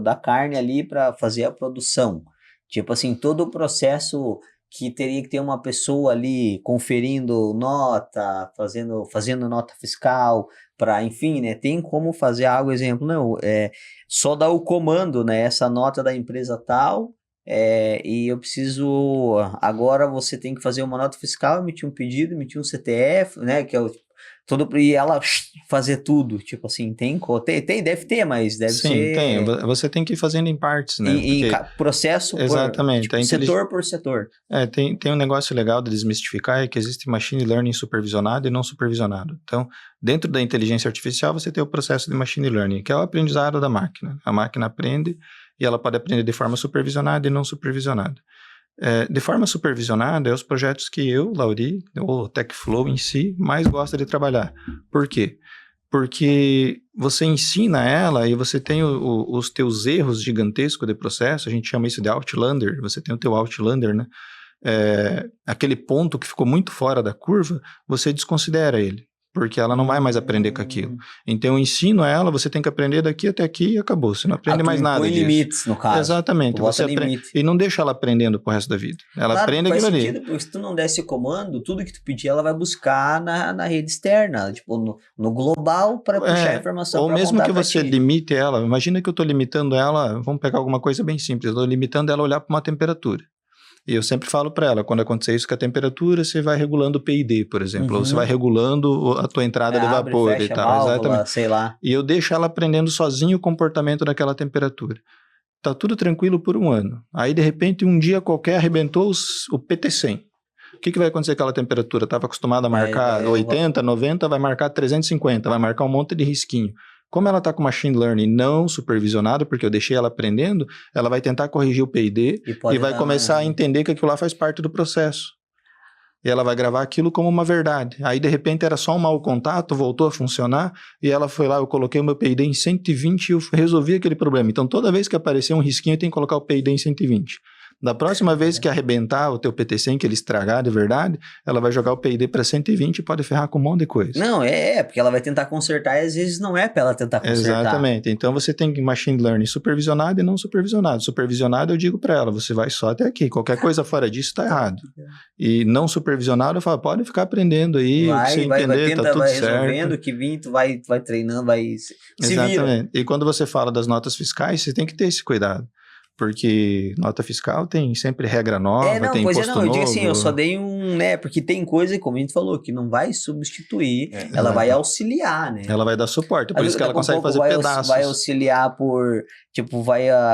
S1: da carne ali para fazer a produção. Tipo assim, todo o processo que teria que ter uma pessoa ali conferindo nota, fazendo nota fiscal, para, enfim, né? Tem como fazer algo, exemplo, não, só dar o comando, né? Essa nota da empresa tal, e eu preciso, agora você tem que fazer uma nota fiscal, emitir um pedido, emitir um CTF, né? Que é o e ela fazer tudo, tipo assim, deve ter, mas deve
S2: Sim,
S1: ser...
S2: tem. Você tem que ir fazendo em partes, né?
S1: Processo
S2: exatamente,
S1: por setor por setor.
S2: Tem um negócio legal de desmistificar, é que existe machine learning supervisionado e não supervisionado. Então, dentro da inteligência artificial, você tem o processo de machine learning, que é o aprendizado da máquina. A máquina aprende e ela pode aprender de forma supervisionada e não supervisionada. De forma supervisionada, é os projetos que eu, Lauri, ou o TechFlow em si, mais gosta de trabalhar. Por quê? Porque você ensina ela e você tem os teus erros gigantescos de processo, a gente chama isso de outlander, você tem o teu outlander, né? Aquele ponto que ficou muito fora da curva, você desconsidera ele, porque ela não vai mais aprender com aquilo. Então eu ensino ela, você tem que aprender daqui até aqui e acabou, você não aprende mais nada disso.
S1: Limites, no caso.
S2: Exatamente, você aprende, e não deixa ela aprendendo pro resto da vida. Ela aprende aquilo ali.
S1: Porque se tu não desse comando, tudo que tu pedir ela vai buscar na rede externa, tipo no global, para puxar a informação.
S2: Ou mesmo que você limite ela, imagina que eu estou limitando ela, vamos pegar alguma coisa bem simples, eu estou limitando ela a olhar para uma temperatura. E eu sempre falo para ela, quando acontecer isso com a temperatura, você vai regulando o PID, por exemplo, ou você vai regulando a tua entrada de vapor
S1: fecha,
S2: e tal.
S1: válvula,
S2: exatamente.
S1: Sei lá.
S2: E eu deixo ela aprendendo sozinho o comportamento daquela temperatura. Tá tudo tranquilo por um ano. Aí, de repente, um dia qualquer arrebentou o PT100. O que vai acontecer com aquela temperatura? Estava acostumada a marcar 80, 90, vai marcar 350, vai marcar um monte de risquinho. Como ela está com machine learning não supervisionado, porque eu deixei ela aprendendo, ela vai tentar corrigir o PID e vai começar a entender que aquilo lá faz parte do processo. E ela vai gravar aquilo como uma verdade. Aí, de repente, era só um mau contato, voltou a funcionar, e ela foi lá, eu coloquei o meu PID em 120 e eu resolvi aquele problema. Então, toda vez que aparecer um risquinho, eu tenho que colocar o PID em 120. Da próxima vez que arrebentar o teu PT100, que ele estragar de verdade, ela vai jogar o PID para 120 e pode ferrar com um monte de coisa.
S1: Não, porque ela vai tentar consertar e às vezes não é para ela tentar consertar.
S2: Exatamente. Então você tem machine learning supervisionado e não supervisionado. Supervisionado eu digo para ela, você vai só até aqui. Qualquer coisa fora disso está errado. E não supervisionado eu falo, pode ficar aprendendo aí, você entender, tá tudo certo. Vai resolvendo,
S1: que vim, tu vai treinando, vai se
S2: Exatamente.
S1: vira.
S2: E quando você fala das notas fiscais, você tem que ter esse cuidado. Porque nota fiscal tem sempre regra nova, tem imposto novo.
S1: Eu digo assim, eu só dei porque tem coisa, como a gente falou, que não vai substituir, ela vai auxiliar, né?
S2: Ela vai dar suporte, por isso que ela consegue fazer pedaços.
S1: Vai auxiliar por,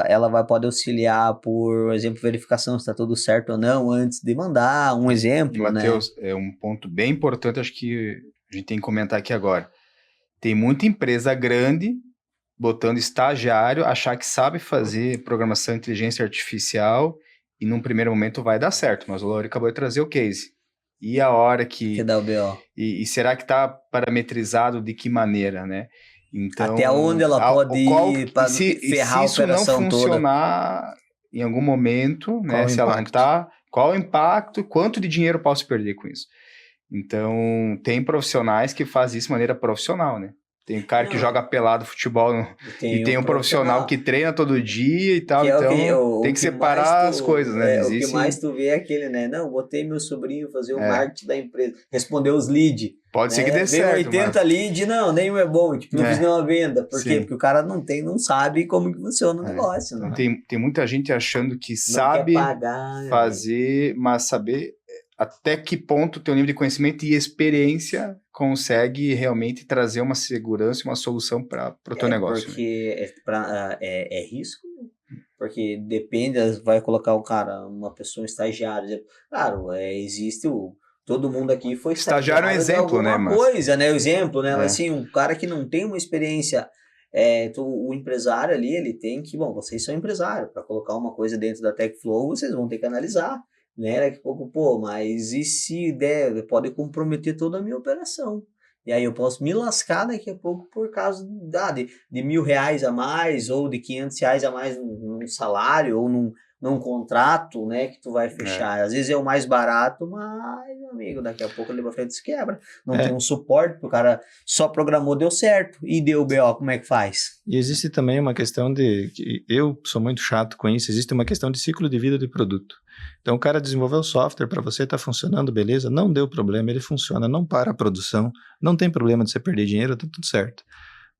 S1: ela pode auxiliar por exemplo, verificação se está tudo certo ou não, antes de mandar, um exemplo,
S3: Matheus, é um ponto bem importante, acho que a gente tem que comentar aqui agora. Tem muita empresa grande botando estagiário, achar que sabe fazer programação de inteligência artificial e num primeiro momento vai dar certo, mas o Lauri acabou de trazer o case. E a hora que
S1: dá o BO.
S3: E será que está parametrizado de que maneira, né? Então,
S1: até onde ela pode ir para ferrar a operação toda. Se isso não
S3: funcionar em algum momento, né? Se ela não tá, qual o impacto, quanto de dinheiro posso perder com isso? Então, tem profissionais que fazem isso de maneira profissional, né? Tem um cara que joga pelado futebol e tem um profissional que treina todo dia e tal, então tem que separar as coisas, né?
S1: O que mais tu vê é aquele, né? Não, botei meu sobrinho fazer o marketing da empresa, responder os leads.
S3: Pode ser que dê certo.
S1: 80 leads, não, nenhum é bom, tipo, não fiz nenhuma venda. Por quê? Porque o cara não sabe como que funciona o negócio, né?
S3: Tem muita gente achando que sabe fazer, mas saber até que ponto o teu nível de conhecimento e experiência consegue realmente trazer uma segurança e uma solução para o teu negócio.
S1: Porque é risco, porque depende, vai colocar uma pessoa, um estagiário, claro, existe todo mundo aqui foi
S3: estagiário é um exemplo, né?
S1: Coisa, né? O exemplo, né? Mas assim, um cara que não tem uma experiência o empresário ali, ele tem que, bom, vocês são empresários, para colocar uma coisa dentro da TechFlow, vocês vão ter que analisar, né? Daqui a pouco, pô, mas e se der, pode comprometer toda a minha operação. E aí eu posso me lascar daqui a pouco por causa de R$1.000 a mais, ou de R$500 a mais num salário, ou num contrato, né, que tu vai fechar. Às vezes é o mais barato, mas, meu amigo, daqui a pouco ele vai frente se quebra. Não tem um suporte, porque o cara só programou, deu certo, e deu BO, como é que faz?
S2: E existe também uma questão de, que eu sou muito chato com isso, existe uma questão de ciclo de vida de produto. Então o cara desenvolveu o software para você, está funcionando, beleza, não deu problema, ele funciona, não para a produção, não tem problema de você perder dinheiro, tá tudo certo.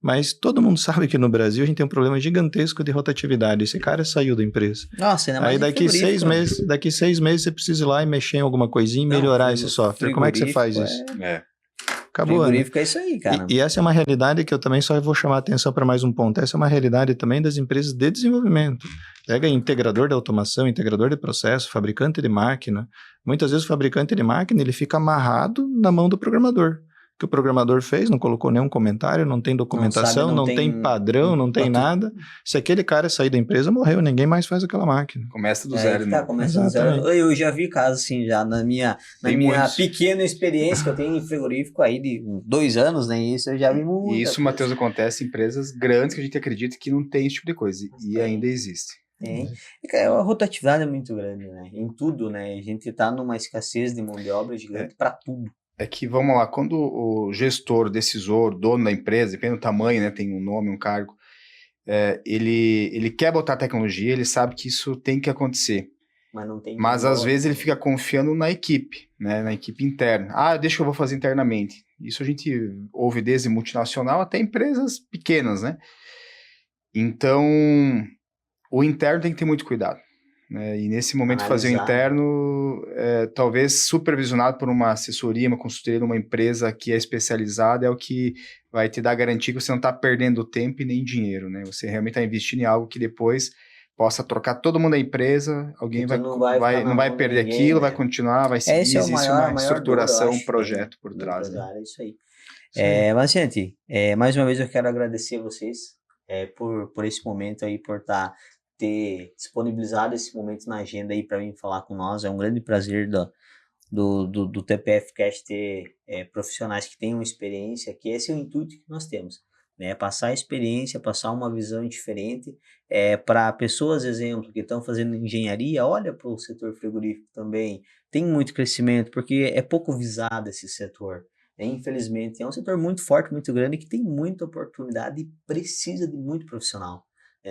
S2: Mas todo mundo sabe que no Brasil a gente tem um problema gigantesco de rotatividade. Esse cara saiu da empresa.
S1: Nossa, ainda mais
S2: aí daqui 6 meses você precisa ir lá e mexer em alguma coisinha e melhorar esse software. Como é que você faz isso? Acabou,
S1: frigorífico, né? É isso aí, cara.
S2: E essa é uma realidade que eu também só vou chamar a atenção para mais um ponto. Essa é uma realidade também das empresas de desenvolvimento. Pega integrador de automação, integrador de processo, fabricante de máquina. Muitas vezes o fabricante de máquina ele fica amarrado na mão do programador. Que o programador fez, não colocou nenhum comentário, não tem documentação, não tem padrão, não tem nada. Se aquele cara sair da empresa, morreu, ninguém mais faz aquela máquina.
S3: Começa do zero, né?
S1: Começa do zero. Eu já vi casos assim, já na minha pequena experiência que eu tenho em frigorífico aí de 2 anos, né? Isso eu já vi muito.
S3: E isso, Matheus, acontece em empresas grandes que a gente acredita que não tem esse tipo de coisa. E ainda existe.
S1: Tem. A rotatividade é muito grande, né? Em tudo, né? A gente tá numa escassez de mão de obra gigante para tudo.
S3: É que, vamos lá, quando o gestor, decisor, dono da empresa, depende do tamanho, né, tem um nome, um cargo, ele quer botar tecnologia, ele sabe que isso tem que acontecer. Mas às vezes ele fica confiando na equipe, né, na equipe interna. Deixa que eu vou fazer internamente. Isso a gente ouve desde multinacional até empresas pequenas, né? Então, o interno tem que ter muito cuidado. E nesse momento fazer o interno, talvez supervisionado por uma assessoria, uma consultoria de uma empresa que é especializada, é o que vai te dar garantia que você não está perdendo tempo e nem dinheiro, né? Você realmente está investindo em algo que depois possa trocar todo mundo da empresa, alguém não vai perder ninguém, aquilo, vai continuar, vai seguir, existe uma estruturação, um projeto por trás.
S1: Né? É isso aí. Mas, gente, mais uma vez eu quero agradecer a vocês por esse momento aí, por ter disponibilizado esse momento na agenda aí para vir falar com nós. É um grande prazer do TPF Cast ter profissionais que tenham experiência, que esse é o intuito que nós temos, né? Passar experiência, passar uma visão diferente para pessoas, exemplo, que estão fazendo engenharia, olha para o setor frigorífico também, tem muito crescimento, porque é pouco visado esse setor. Infelizmente, é um setor muito forte, muito grande, que tem muita oportunidade e precisa de muito profissional.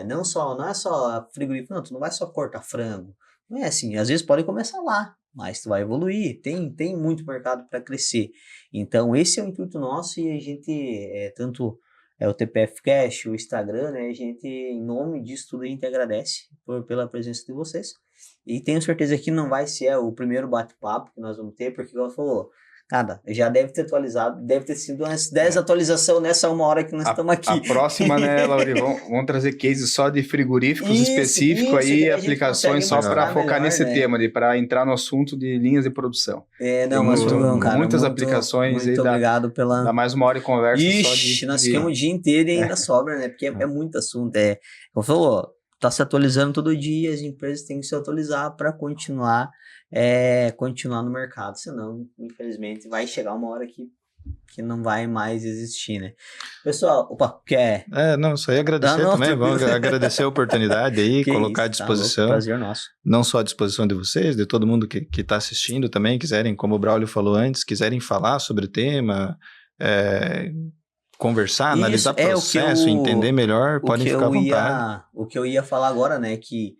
S1: Não é só frigorífico, não, tu não vai só cortar frango. Não é assim, às vezes pode começar lá, mas tu vai evoluir, tem muito mercado para crescer. Então esse é o intuito nosso e a gente, tanto o TPF Cash, o Instagram, né, a gente, em nome disso tudo, a gente agradece pela presença de vocês. E tenho certeza que não vai ser o primeiro bate-papo que nós vamos ter, porque igual você falou, cara, já deve ter atualizado, deve ter sido umas 10 atualizações nessa 1 hora que nós estamos aqui.
S3: A próxima, né, Lauri, vamos trazer cases só de frigoríficos específicos aí, aplicações só para focar nesse tema, para entrar no assunto de linhas de produção.
S1: Mas foi bom, cara.
S3: Muitas aplicações
S1: muito
S3: aí.
S1: Obrigado
S3: dá mais 1 hora de conversa.
S1: Nós ficamos o dia inteiro e ainda sobra, né, porque é muito assunto. Como falou, tá se atualizando todo dia, as empresas têm que se atualizar para continuar no mercado, senão, infelizmente, vai chegar uma hora que não vai mais existir, né? Pessoal, quer...
S2: Não, só ia agradecer também, vamos agradecer a oportunidade aí, colocar à disposição.
S1: Prazer nosso.
S2: Não só à disposição de vocês, de todo mundo que está assistindo também, quiserem, como o Braulio falou antes, quiserem falar sobre o tema, conversar, analisar processo, entender melhor, podem ficar à vontade.
S1: O que eu ia falar agora, né, que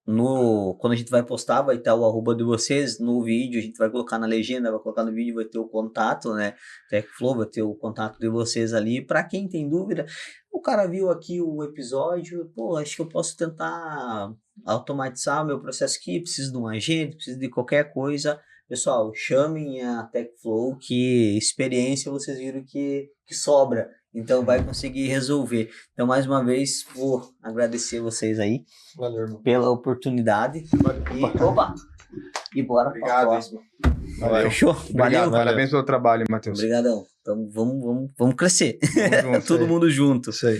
S1: quando a gente vai postar, vai estar o arroba de vocês no vídeo, a gente vai colocar na legenda, vai colocar no vídeo, vai ter o contato, né, TechFlow, vai ter o contato de vocês ali, para quem tem dúvida, o cara viu aqui o episódio, acho que eu posso tentar automatizar o meu processo aqui, preciso de um agente, preciso de qualquer coisa. Pessoal, chamem a TechFlow, que experiência vocês viram que sobra, então vai conseguir resolver. Então, mais uma vez, vou agradecer vocês aí.
S3: Valeu, irmão.
S1: Pela oportunidade. E bora para a próxima.
S3: Valeu.
S1: Fechou?
S3: Obrigado,
S1: Valeu.
S3: parabéns pelo trabalho, Matheus.
S1: Obrigadão. Então vamos crescer.
S3: Tamo junto.
S1: Todo mundo junto.
S2: Isso aí.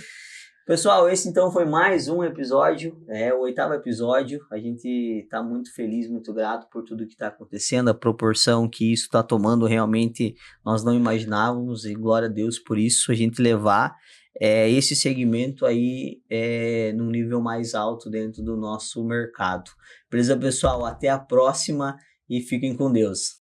S1: Pessoal, esse então foi mais um episódio, o 8º episódio. A gente está muito feliz, muito grato por tudo que está acontecendo, a proporção que isso está tomando realmente nós não imaginávamos, e glória a Deus por isso, a gente levar esse segmento aí num nível mais alto dentro do nosso mercado. Beleza, pessoal? Até a próxima e fiquem com Deus.